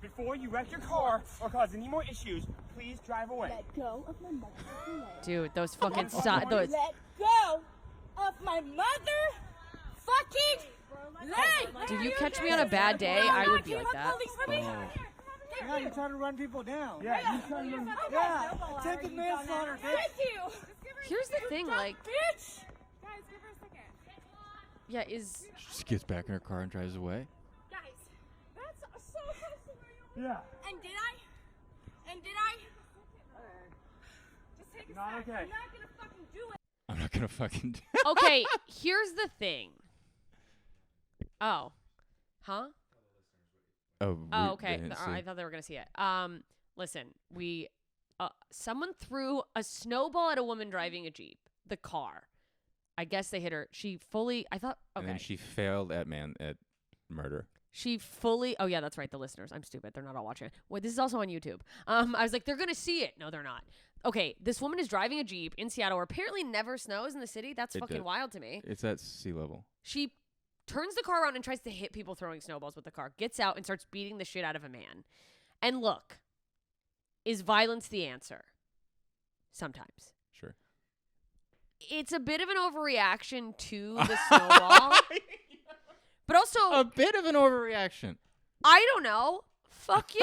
Before you wreck your car or cause any more issues, please drive away. Let go of my motherfucking leg. Dude, those fucking those. Let go of my motherfucking leg! Did you catch me on a bad day? I would be like that. Yeah, you're trying to run people down. Yeah, you trying to run. Yeah, attempted manslaughter, bitch. Thank you! Here's the thing, like, Bitch! Guys, give her a second. yeah, is She just gets back in her car and drives away. Guys, that's so close to where you Yeah. And did I? Just take a Not sec. okay. I'm not gonna fucking do it. I'm not gonna fucking. okay. Here's the thing. Oh, huh? Oh, Oh, okay. I thought they were gonna see it. Listen, someone threw a snowball at a woman driving a Jeep. The car. I guess they hit her. She fully. I thought. Okay. And then she failed at murder. She fully. Oh yeah, that's right. The listeners. I'm stupid. They're not all watching it. Wait, this is also on YouTube. I was like, they're gonna see it. No, they're not. Okay, this woman is driving a Jeep in Seattle, where apparently never snows in the city. That's fucking did. wild to me. It's at sea level. She turns the car around and tries to hit people throwing snowballs with the car. Gets out and starts beating the shit out of a man. And look, is violence the answer? Sometimes. Sure. It's a bit of an overreaction to the snowball. But also, A bit of an overreaction. I don't know. Fuck you.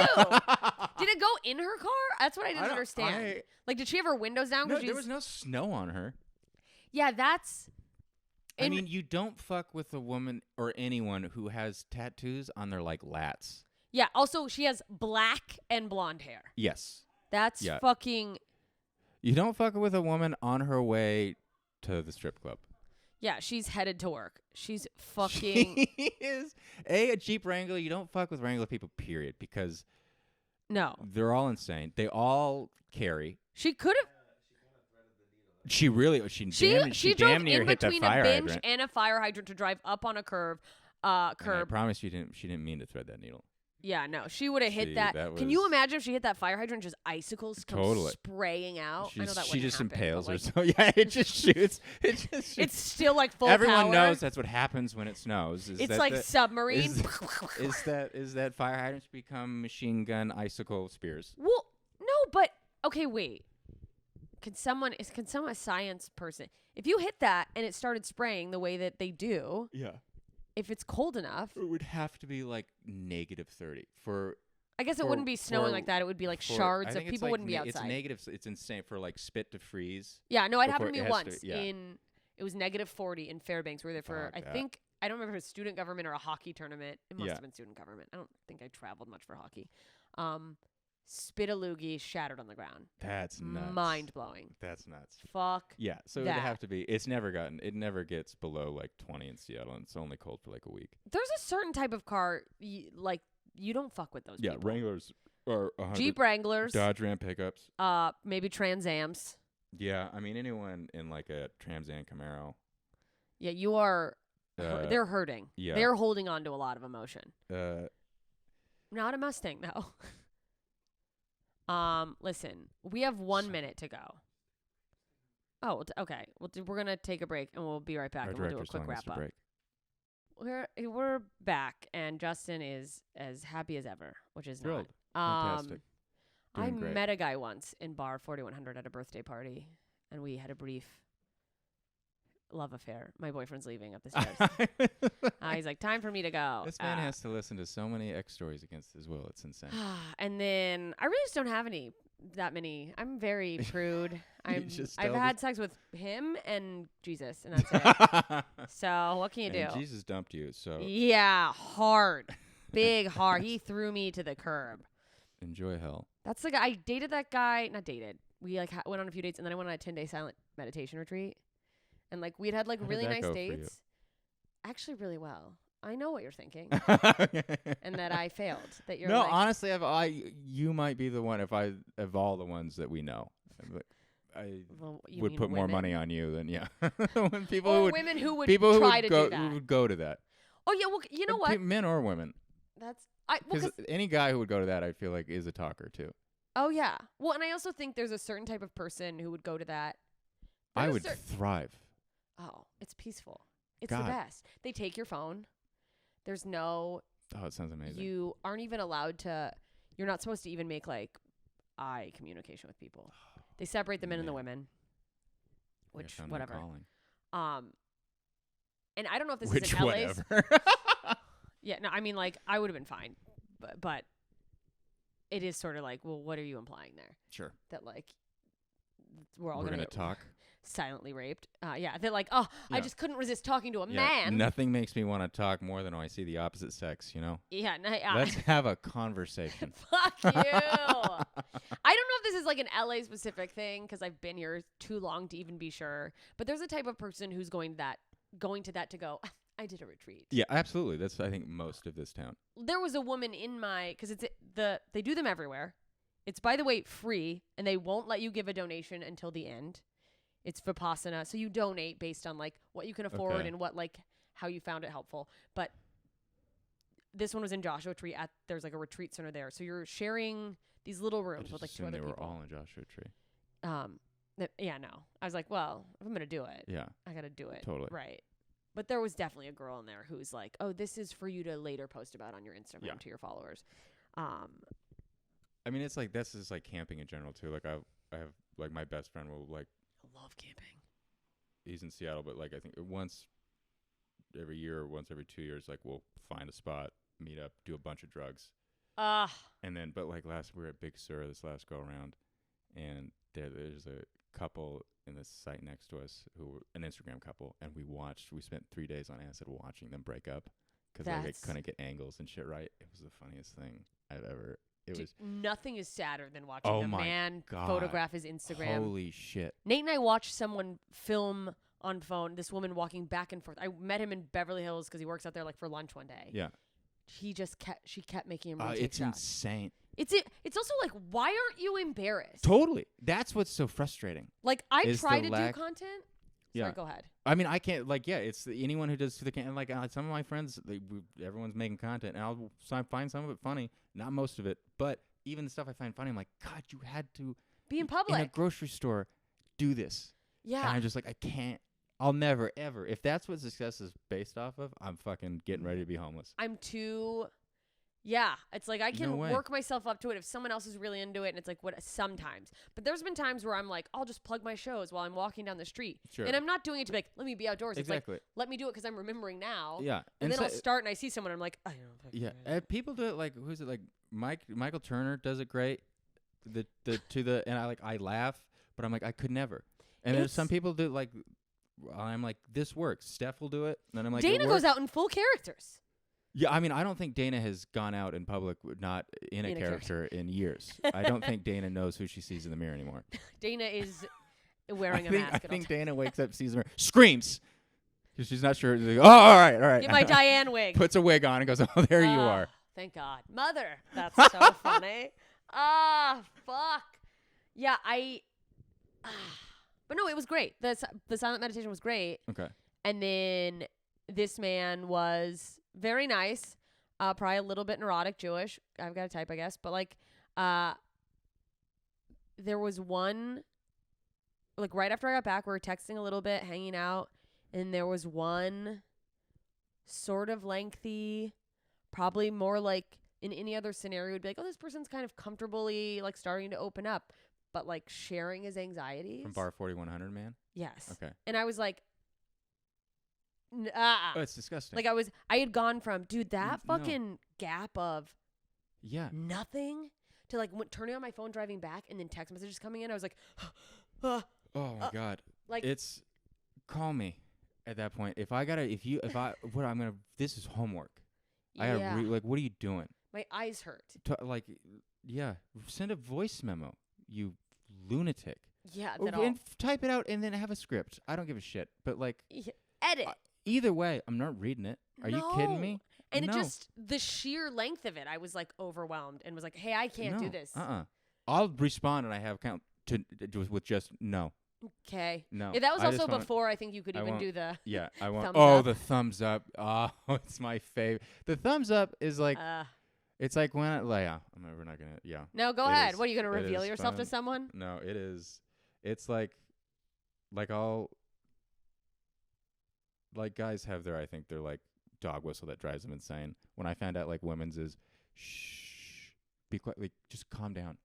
Did it go in her car? That's what I didn't understand. Like, did she have her windows down? No, there was no snow on her. Yeah, that's. I mean, you don't fuck with a woman or anyone who has tattoos on their like lats. Yeah. Also, she has black and blonde hair. Yes. That's Yeah. fucking. You don't fuck with a woman on her way to the strip club. Yeah, she's headed to work. She's fucking. She is a Jeep Wrangler. You don't fuck with Wrangler people, period, because No. they're all insane. They all carry. She could have. She really, she damn drove near in hit that between fire a bench hydrant. and a fire hydrant to drive up on a curb. And I promise she didn't mean to thread that needle. Yeah, no, she would have hit See, that. that Can you was- imagine if she hit that fire hydrant, just icicles come Totally. spraying out? I know that She wouldn't just happen, but, impales her. like, So yeah, it just shoots. It just shoots. It's still like full Everyone power. knows that's what happens when it snows. Is It's that like the- submarine. is that fire hydrants become machine gun icicle spears? Well, no, but okay, wait. Can someone a science person, if you hit that and it started spraying the way that they do, Yeah. if it's cold enough, It would have to be like -30 for. I guess it For- wouldn't be snowing for- like that. It would be like for- shards I of think it's people like wouldn't be It's outside. negative. It's insane for like spit to freeze. Yeah, no, it happened to before me it has to- once yeah. it was -40 in Fairbanks. We were there for, Fuck I that. think, I don't remember if it was student government or a hockey tournament. It must Yeah. have been student government. I don't think I traveled much for hockey. Spit a loogie shattered on the ground. That's nuts. Mind blowing. That's nuts. Fuck. Yeah, so that. it'd have to be. It never gets below like 20 in Seattle, and it's only cold for like a week. There's a certain type of car, like, you don't fuck with those Yeah, people. Wranglers are 100. Jeep Wranglers, Dodge Ram pickups. maybe Trans Ams. Yeah, I mean anyone in like a Trans Am Camaro. Yeah, you are. Uh, they're hurting. yeah. They're holding on to a lot of emotion. Uh, Not a Mustang, though. Listen, we have 1 minute to go. Oh, okay. We're gonna take a break and we'll be right back our and we'll do a director's quick telling us wrap to up. break. We're back and Justin is as happy as ever, which is Thrilled. not. Fantastic. I Doing great. met a guy once in bar 4100 at a birthday party, and we had a brief love affair. My boyfriend's leaving up the stairs. He's like, time for me to go. This man has to listen to so many X stories against his will. It's insane. And then I really just don't have that many. I'm very prude. just I've tell had sex with him and Jesus, and that's it. So what can you do? And Jesus dumped you, so Yeah, hard, big hard. He threw me to the curb. enjoy hell. That's the guy. I dated that guy. Not dated. We like went on a few dates, and then I went on a 10-day silent meditation retreat, and like we'd had like How did really that nice go for you? dates. Actually, really well. I know what you're thinking, and and that I failed. That you're no, like, honestly, you might be the one of all the ones that we know. I well, you would mean put more women? money on you than when people Or who would women who would people who try would to go do that. who would go to that. Oh yeah, well, you know what? Men or women, That's well, because any guy who would go to that, I feel like, is a talker too. oh yeah. Well, and I also think there's a certain type of person who would go to that. I There's a would cer- thrive. Oh, it's peaceful. It's God. the best. They take your phone. There's no. Oh, it sounds amazing. You aren't even allowed to. You're not supposed to even make like eye communication with people. They separate the men and the Man. women. Yeah, Which found my whatever. calling. And I don't know if this Which is in LA's. whatever. Yeah, no, I mean like I would have been fine, but it is sort of like, well, what are you implying there? Sure. That like we're all We're gonna gonna talk. silently raped. Yeah, they're like, oh, I Yeah. just couldn't resist talking to a Yeah, man. Nothing makes me want to talk more than when I see the opposite sex. You know. Yeah, no, Let's have a conversation. fuck you. I don't know if this is like an LA specific thing because I've been here too long to even be sure. But there's a type of person who's going to that to go. I did a retreat. Yeah, absolutely. That's I think most of this town. There was a woman in my because they do them everywhere. It's, by the way, free, and they won't let you give a donation until the end. It's Vipassana, so you donate based on like what you can afford Okay. and what like how you found it helpful. But this one was in Joshua Tree. There's like a retreat center there, so you're sharing these little I rooms just with like two assumed other they were people. all in Joshua Tree. Yeah, no. I was like, well, if I'm gonna do it, Yeah. I gotta do it. Totally. Right. But there was definitely a girl in there who's like, oh, this is for you to later post about on your Instagram Yeah. to your followers. I mean, it's like this is like camping in general too. Like I have like my best friend will like I love camping. he's in Seattle, but like I think once every year or once every 2 years, like we'll find a spot, meet up, do a bunch of drugs, and then but like we were at Big Sur this last go around, and there's a couple in the site next to us who were an Instagram couple, and we spent 3 days on acid watching them break up because like, they That's- couldn't get angles and shit right. It was the funniest thing I've ever. It was Nothing is sadder than watching Oh a my man God. photograph his Instagram. holy shit. Nate and I watched someone film on phone this woman walking back and forth. I met him in Beverly Hills because he works out there like for lunch one day. Yeah, She kept making him retake it's shots. insane. It's also like, why aren't you embarrassed? Totally, that's what's so frustrating. Like I Is try the to lack- do content. Sorry, go ahead. I mean, I can't, like, it's anyone who does to the can. Like, some of my friends, everyone's making content, and I'll find some of it funny, not most of it, but even the stuff I find funny, I'm like, God, you had to Be in public. in a grocery store do this. Yeah. And I'm just like, I can't. I'll never, ever. If that's what success is based off of, I'm fucking getting ready to be homeless. I'm too. Yeah, it's like I can No way. work myself up to it if someone else is really into it, and it's like what sometimes. But there's been times where I'm like, I'll just plug my shows while I'm walking down the street, Sure. and I'm not doing it to be like, let me be outdoors. Exactly. It's like, let me do it because I'm remembering now. Yeah. And then I'll so- start, and I see someone, and I'm like, I don't know. Yeah, people do it like who's it like Michael Turner does it great. And I laugh, but I'm like I could never. And there's some people do like I'm like this works. Steph will do it, and then I'm like Dana goes out in full characters. Yeah, I mean I don't think Dana has gone out in public not in a character in years. I don't think Dana knows who she sees in the mirror anymore. Dana is wearing a mask. I think Dana wakes up, sees the mirror, screams. Because she's not sure. Like, oh, all right. Get my Diane wig. Puts a wig on and goes, oh, there you are. Thank God. Mother. That's so funny. Fuck. Yeah, but no, it was great. The silent meditation was great. Okay. And then this man was very nice, probably a little bit neurotic, Jewish. I've got a type, I guess. But, like, there was one, like, right after I got back, we were texting a little bit, hanging out. And there was one sort of lengthy, probably more like in any other scenario would be like, oh, this person's kind of comfortably, like, starting to open up. But, like, sharing his anxieties. From Bar 4100, man? Yes. Okay. And I was like, Oh, it's disgusting. like I had gone from, dude, that fucking gap of nothing to like turning on my phone driving back and then text messages coming in. I was like, oh my God. Like, it's call me at that point. This is homework. I gotta like, what are you doing? My eyes hurt. Send a voice memo, you lunatic. Yeah, and type it out and then have a script. I don't give a shit. But like, edit. Either way, I'm not reading it. Are you kidding me? And it just, the sheer length of it, I was like overwhelmed and was like, hey, I can't do this. I'll respond and I have count with just no. Okay. No. Yeah, that was also before I think you could even do the I want. thumbs Oh, up. the thumbs up. Oh, it's my favorite. The thumbs up is like, it's like when we're not gonna. Yeah. No, go ahead. What are you gonna reveal yourself to someone? No, it is. It's like I'll. Like guys have their, I think their like dog whistle that drives them insane. When I found out like women's is, shh, be quiet, like just calm down.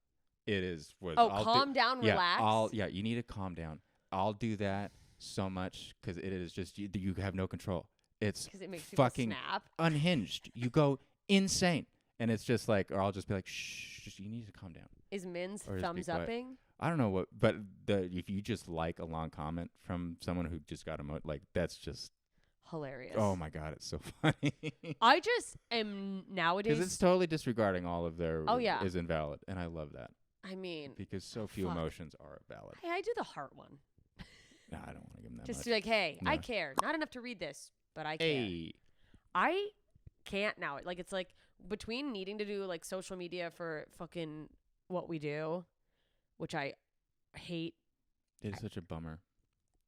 It is. Calm down, relax. You need to calm down. I'll do that so much because it is just you have no control. It's because it makes fucking snap. Unhinged. You go insane, and it's just like, or I'll just be like, shh, you need to calm down. Is Min's thumbs upping? I don't know what, but if you just like a long comment from someone who just got like that's just hilarious. Oh my God, it's so funny. I just am nowadays because it's totally disregarding all of their. Oh yeah, is invalid, and I love that. I mean, because so few emotions are valid. Hey, I do the heart one. Nah, I don't want to give them that. Just much. to be like, hey, I care. Not enough to read this, but I care. Hey. I can't now. Like it's like between needing to do like social media for fucking what we do, which I hate. It is such a bummer.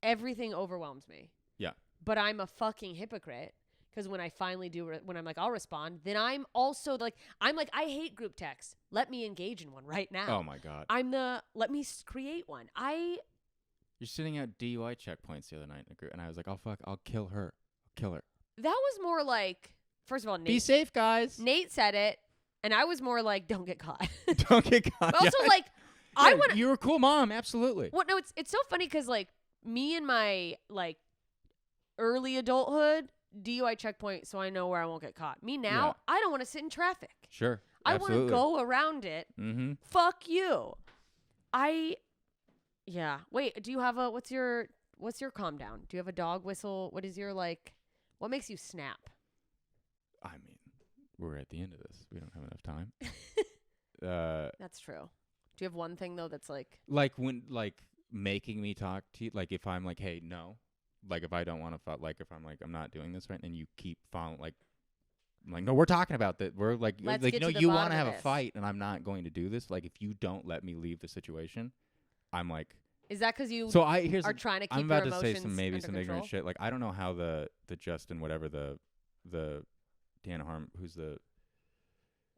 Everything overwhelms me. Yeah. But I'm a fucking hypocrite because when I finally do, when I'm like, I'll respond, then I'm also like, I hate group texts. Let me engage in one right now. Oh my God. Let me create one. You're sitting at DUI checkpoints the other night in a group, and I was like, oh fuck, I'll kill her. That was more like, first of all, Nate. Be safe, guys. Nate said it, and I was more like, don't get caught. Don't get caught. But also, like, I want. You're a cool mom, absolutely. Well, no, it's so funny because like me and my like early adulthood DUI checkpoint, so I know where I won't get caught. Me now, I don't want to sit in traffic. Sure. I want to go around it. Mm-hmm. Fuck you. Yeah. Wait. Do you have a what's your calm down? Do you have a dog whistle? What is your like? What makes you snap? I mean, we're at the end of this. We don't have enough time. That's true. Do you have one thing though that's like when making me talk to you? Like if I'm like, hey, no. Like if I don't want to, like if I'm like, I'm not doing this right, and you keep following, like, I'm like, no, we're talking about that. We're like, no, you want to have a fight, and I'm not going to do this. Like if you don't let me leave the situation, I'm like, Is that because you So here's are trying to keep I'm about your to say emotions some under ignorant control? shit. Like I don't know how the Justin whatever the Dan Harmon who's the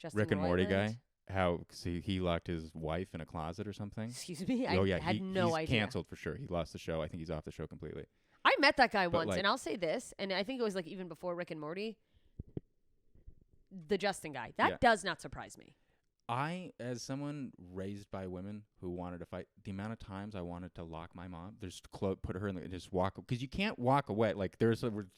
Justin Rick and Morty Roiland? guy. How he locked his wife in a closet or something. Excuse me? Oh yeah, had no he's idea. canceled for sure. He lost the show. I think he's off the show completely. I met that guy But, once, like- and I'll say this, and I think it was like even before Rick and Morty. The Justin guy. That Yeah. does not surprise me. I, as someone raised by women who wanted to fight, the amount of times I wanted to lock my mom, just put her in the, and just walk, because you can't walk away. Like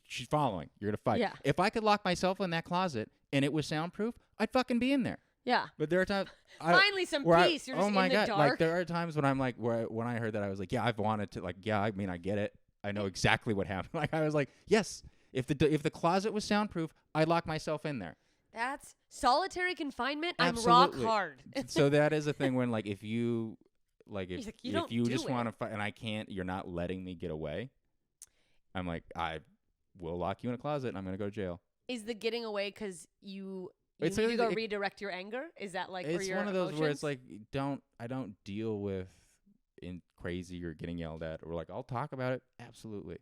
she's following. You're gonna fight. Yeah. If I could lock myself in that closet and it was soundproof, I'd fucking be in there. Yeah. But there are times. Finally, some peace. You're just oh my in the god! dark. Like there are times when I'm like, when I heard that, I was like, yeah, I've wanted to. Like, yeah, I mean, I get it. I know exactly what happened. Like, I was like, yes, if the closet was soundproof, I'd lock myself in there. That's solitary confinement. Absolutely. I'm rock hard. So that is a thing when like if you He's like, you if don't you do just it. want to fight and I can't, you're not letting me get away. I'm like, I will lock you in a closet and I'm gonna go to jail. Is the getting away because you It's need to go it- redirect your anger? Is that like for It's your one of those where it's emotions? like I don't deal with in crazy or getting yelled at or like I'll talk about it absolutely.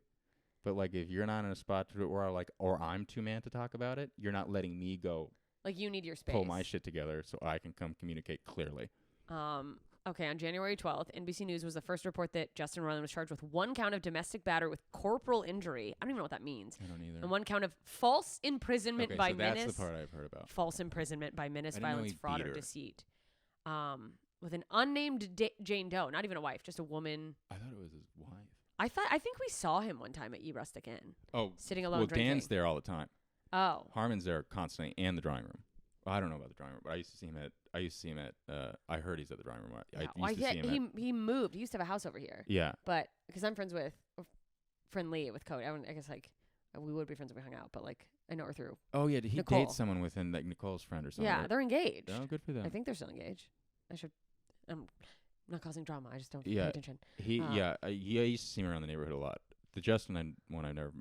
But like if you're not in a spot to or I'm too man to talk about it, you're not letting me go Like you need your space. pull my shit together so I can come communicate clearly. Okay, on January 12th, NBC News was the first report that Justin Roiland was charged with 1 count of domestic battery with corporal injury. I don't even know what that means. I don't either. And 1 count of false imprisonment Okay, by so that's menace. the part I've heard about. False imprisonment by menace, I didn't know violence, he fraud, beat or her. deceit. With an unnamed Jane Doe, not even a wife, just a woman. I thought it was his wife. I think we saw him one time at E Rustic Inn, Oh, sitting alone well, drinking. Dan's there all the time. Oh, Harmon's there constantly, and the drawing room. Well, I don't know about the drawing room, but I used to see him at. I heard he's at the drawing room. yeah. I used to see him. he moved. He used to have a house over here, Yeah. but because I'm friends with friendly with Cody, I guess like we would be friends if we hung out, but like I know her through. Oh yeah. Did he Nicole. date someone within like Nicole's friend or something? Yeah, right? they're engaged. Oh, good for them. I think they're still engaged. I'm not causing drama. I just don't Yeah. pay attention. He Uh, I used to see him around the neighborhood a lot. The Justin one I've never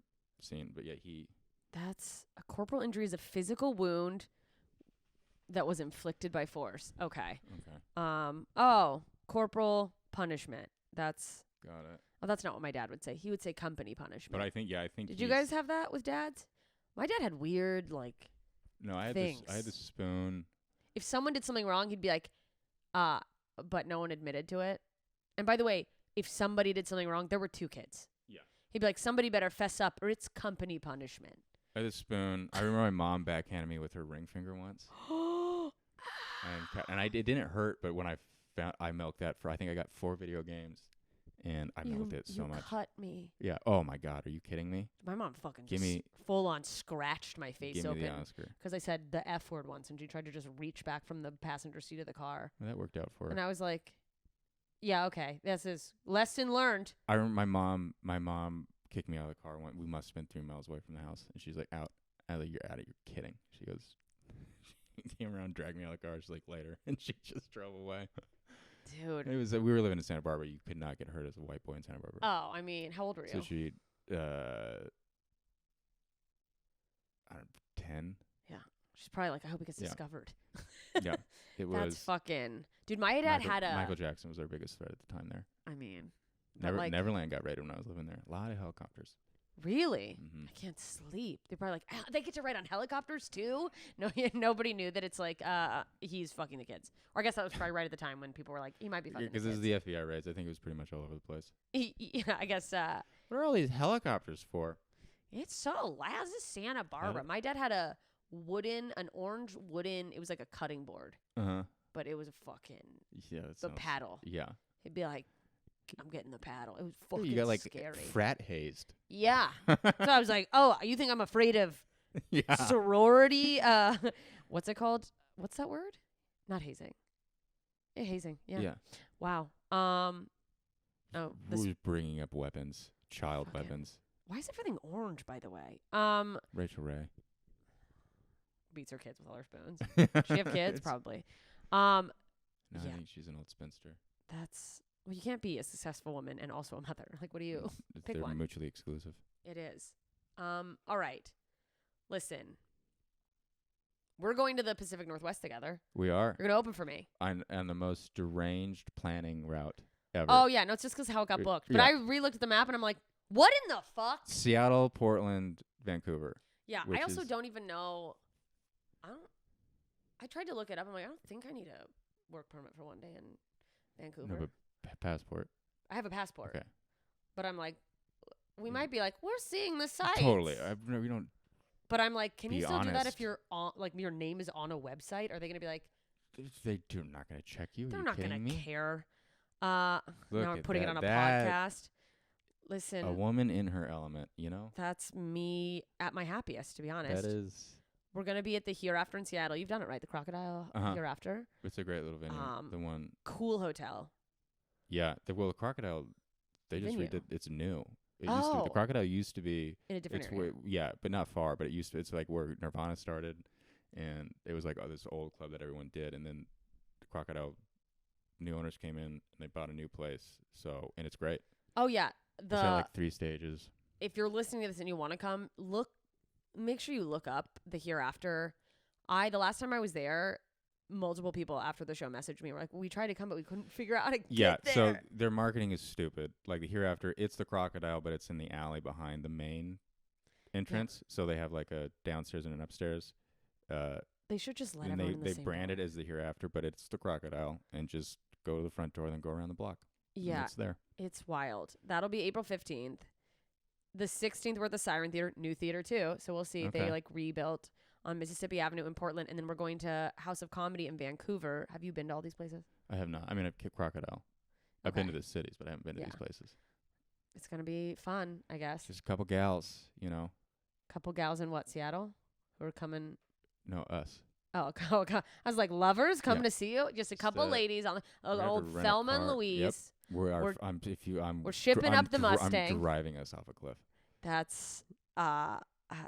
seen, but yeah, he. That's a corporal injury is a physical wound that was inflicted by force. Okay. Okay. Corporal punishment. That's Got it. that's not what my dad would say. He would say company punishment. But I think Did you guys have that with dads? My dad had weird like No, I had things. this spoon. if someone did something wrong, he'd be like, but no one admitted to it. And by the way, if somebody did something wrong, there were 2 kids. Yeah. He'd be like, somebody better fess up or it's company punishment. I had this spoon. I remember my mom backhanded me with her ring finger once. And it didn't hurt, but when I milked that for, I think I got 4 video games, and I milked it so you much. cut me. Yeah. Oh my God, are you kidding me? My mom fucking Give just me- full on scratched my face Give me open the Oscar. because I said the F word once and she tried to just reach back from the passenger seat of the car. Well, that worked out for her. And I was like, yeah, okay. This is lesson learned. I remember my mom kicked me out of the car. We must have been 3 miles away from the house, and she's like, out. I was like, you're out of, you're kidding. She goes, she came around, dragged me out of the car. She's like, later, and she just drove away. Dude. It was we were living in Santa Barbara. You could not get hurt as a white boy in Santa Barbara. Oh, I mean, how old were you? So she, I don't know, 10. She's probably like, I hope it gets Yeah. discovered. Yeah, it was. That's fucking. Dude, my dad had a. Michael Jackson was our biggest threat at the time there. I mean, but like, Neverland got raided when I was living there. A lot of helicopters. really? Mhm. I can't sleep. They're probably like, "Ah, they get to ride on helicopters too? No, nobody knew that it's like, he's fucking the kids. Or I guess that was probably right at the time when people were like, he might be fucking the Because kids. this is the FBI raids. I think it was pretty much all over the place. Yeah, I guess, What are all these helicopters for? it's so loud. This is Santa Barbara. My dad had an orange wooden, it was like a cutting board, Uh-huh. but it was a fucking, Yeah. the paddle. Yeah. He'd be like, I'm getting the paddle. It was fucking You got like scary. frat hazed. Yeah. So I was like, oh, you think I'm afraid of Yeah. sorority? What's it called? What's that word? Not hazing. Yeah, hazing. Yeah. Yeah. Wow. Oh, this, Who's bringing up weapons? Child Fucking- weapons. why is everything orange, by the way? Rachel Ray. Beats her kids with all her spoons. Does she have kids? It's- Probably. No, yeah. I think she's an old spinster. That's, well, you can't be a successful woman and also a mother. Like, what do you? Pick They're one. mutually exclusive. It is. All right. Listen. We're going to the Pacific Northwest together. We are You're going to open for me. on the most deranged planning route ever. Oh yeah, no, it's just because how it got booked. But yeah. I re-looked at the map and I'm like, what in the fuck? Seattle, Portland, Vancouver. Yeah, which I also is- don't even know. I tried to look it up. I'm like, I don't think I need a work permit for one day in Vancouver. No, but passport. I have a passport. Okay. But I'm like, we might be like, we're seeing the site. Totally. We don't. But I'm like, can you Be still do that if honest. you're on, like, your name is on a website? Are they gonna be like, They do not going to check you. they're Are you not kidding gonna me? care? Look now I'm at putting it that. on a That- podcast. Listen, A woman in her element, you know? that's me at my happiest, to be honest. That is. We're gonna be at the Hereafter in Seattle. You've done it right, the Crocodile Uh-huh. Hereafter. It's a great little venue. The one. Cool hotel. Yeah. The Crocodile, they just Venue. redid. It's new. It used to, Oh. the Crocodile used to be. In a different It's area. where, yeah, but not far. But it used to. It's like where Nirvana started, and it was like this old club that everyone did, and then the Crocodile new owners came in and they bought a new place. So and it's great. Oh yeah. It's got like 3 stages. If you're listening to this and you want to come, make sure you look up the Hereafter. The last time I was there, multiple people after the show messaged me. Were like, we tried to come, but we couldn't figure out how to get there. So their marketing is stupid. Like the Hereafter, it's the Crocodile, but it's in the alley behind the main entrance. So they have like a downstairs and an upstairs. They should just let And everyone in the they same brand boat. it as the Hereafter, but it's the Crocodile, and just go to the front door, then go around the block. And Yeah, it's there. it's wild. That'll be April 15th. The 16th, we're at the Siren Theater, new theater too. So we'll see. They Okay. like rebuilt on Mississippi Avenue in Portland, and then we're going to House of Comedy in Vancouver. Have you been to all these places? I have not. I mean, I've Crocodile. I've been to Okay. the cities, but I haven't been to Yeah. these places. It's gonna be fun, I guess. Just a couple gals, you know. Couple gals in what, Seattle, who are coming. No, us. Oh, I was like, lovers coming Yeah. to see you. Just a couple ladies on we're gonna old have to rent a Thelma and car. Yep. Louise. We're we're shipping up the Mustang. I'm driving us off a cliff. That's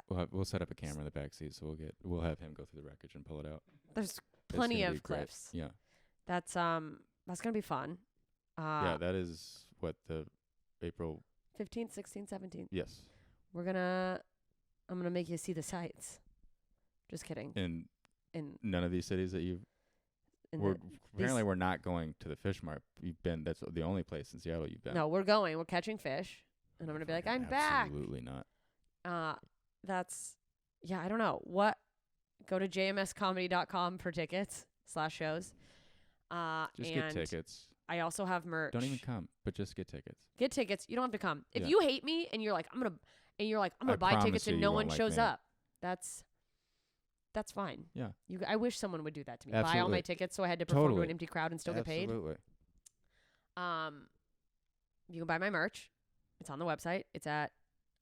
We'll set up a camera in the back seat, so we'll have him go through the wreckage and pull it out. there's It's plenty gonna of be great. cliffs. Yeah. That's gonna be fun. Yeah, that is what the April. 15th, 16th, 17th. Yes. I'm gonna make you see the sights. Just kidding. In In none of these cities that you've. in Apparently, we're not going to the Fish Mart. You've been. That's the only place in Seattle you've been. no, we're going. We're catching fish, and I'm gonna be like, I'm back. Absolutely not. That's I don't know what. Go to jmscomedy.com for tickets /shows. Just and get tickets. I also have merch. Don't even come, but just get tickets. Get tickets. You don't have to come. If Yeah. you hate me and you're like, I'm gonna I buy promise tickets and you no you one won't like shows me. up. That's fine. Yeah. I wish someone would do that to me. Buy all my Absolutely. tickets so I had to perform to Totally. an empty crowd and still get paid. Absolutely. You can buy my merch. It's on the website. It's at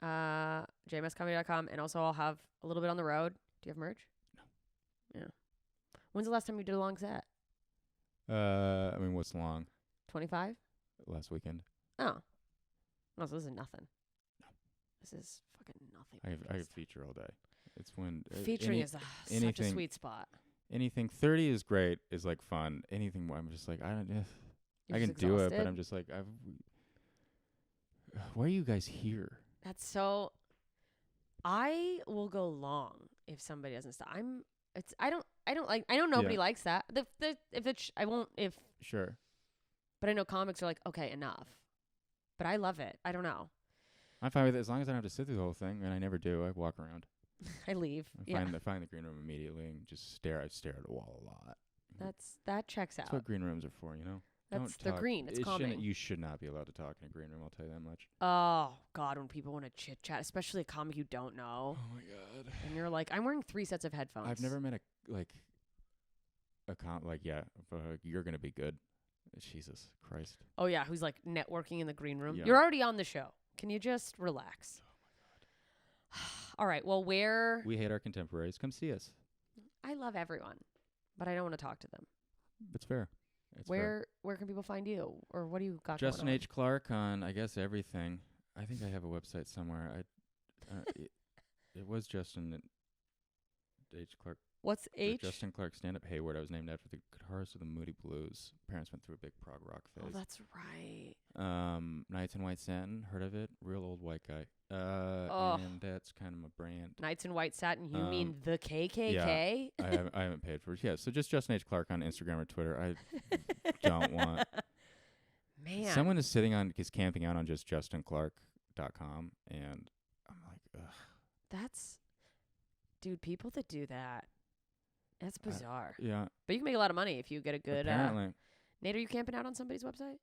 jmscomedy.com, and also I'll have a little bit on the road. Do you have merch? No. Yeah. When's the last time you did a long set? I mean, what's long? 25? Last weekend. Oh. No, so this is nothing. No. This is fucking nothing. I have feature all day. It's when Featuring is such a anything- sweet spot. anything 30 is great. Is like fun. Anything more, I'm just like I don't. You're I just can do it, but exhausted? I'm just like why are you guys here? That's so. I will go long if somebody doesn't stop. I know nobody Yeah. likes that. I won't if. Sure. But I know comics are like, okay, enough. But I love it. I don't know. I'm fine with it as long as I don't have to sit through the whole thing, and I never do. I walk around. I leave. I Yeah, find the green room immediately and just stare. I stare at a wall a lot. that checks That's out. what green rooms are for, you know. That's Don't they're talk. green. It's calming. You should not be allowed to talk in a green room. I'll tell you that much. Oh God, when people want to chit chat, especially a comic you don't know, Oh my god. and you're like, I'm wearing 3 sets of headphones. I've never met you're gonna be good. Jesus Christ. Oh yeah, who's like networking in the green room? Yeah. You're already on the show. Can you just relax? Oh my God. All right. Well, We hate our contemporaries. Come see us. I love everyone, but I don't want to talk to them. It's fair. It's fair. Where can people find you, or what do you got? Justin going on? H. Clark on, I guess, everything. I think I have a website somewhere. It was Justin H. Clark. What's or H? Justin Clark Stand-Up Hayward. I was named after the guitarist of the Moody Blues. Parents went through a big prog rock phase. Oh, that's right. Nights in White Satin. Heard of it? Real old white guy. Oh. And that's kind of my brand. Knights in White Satin. You mean the KKK? I haven't paid for it. Yeah, so just Justin H. Clark on Instagram or Twitter. I don't want. Man, man. Someone is camping out on just JustinClark.com, and I'm like, ugh. That's, dude, people that do that, that's bizarre. Yeah. But you can make a lot of money if you get a good. Apparently. Nate, are you camping out on somebody's website?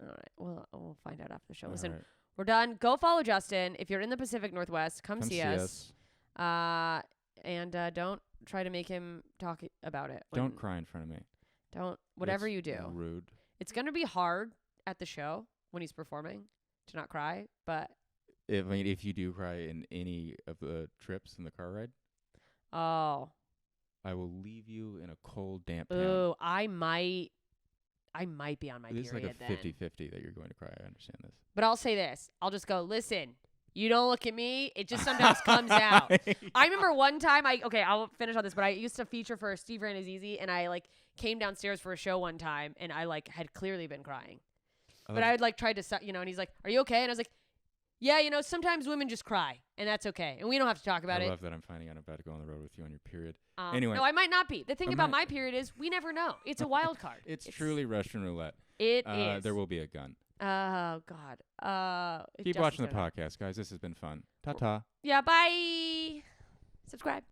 All right. Well, we'll find out after the show. All Listen, right. we're done. Go follow Justin. If you're in the Pacific Northwest, come see us. And don't try to make him talk about it. Don't cry in front of me. Don't. Whatever It's you do. Rude. It's going to be hard at the show when he's performing to not cry, but. If you do cry in any of the trips in the car ride, Oh. I will leave you in a cold, damp town. Ooh, I might be on my It's period like a then. 50-50 that you're going to cry. I understand this. But I'll say this. I'll just go, listen, you don't look at me. It just sometimes comes out. I remember one time, I'll finish on this, but I used to feature for Steve Ran Is Easy, and I, came downstairs for a show one time, and I, had clearly been crying. But I had, tried to, and he's like, are you okay? And I was like, yeah, sometimes women just cry, and that's okay. And we don't have to talk about I it. love that I'm finding out I'm about to go on the road with you on your period. Anyway. No, I might not be. The thing I'm about not- my period is we never know. It's a wild card. It's truly Russian roulette. It is. There will be a gun. Oh, God. Keep watching the podcast, guys. This has been fun. Ta-ta. Yeah, bye. Subscribe.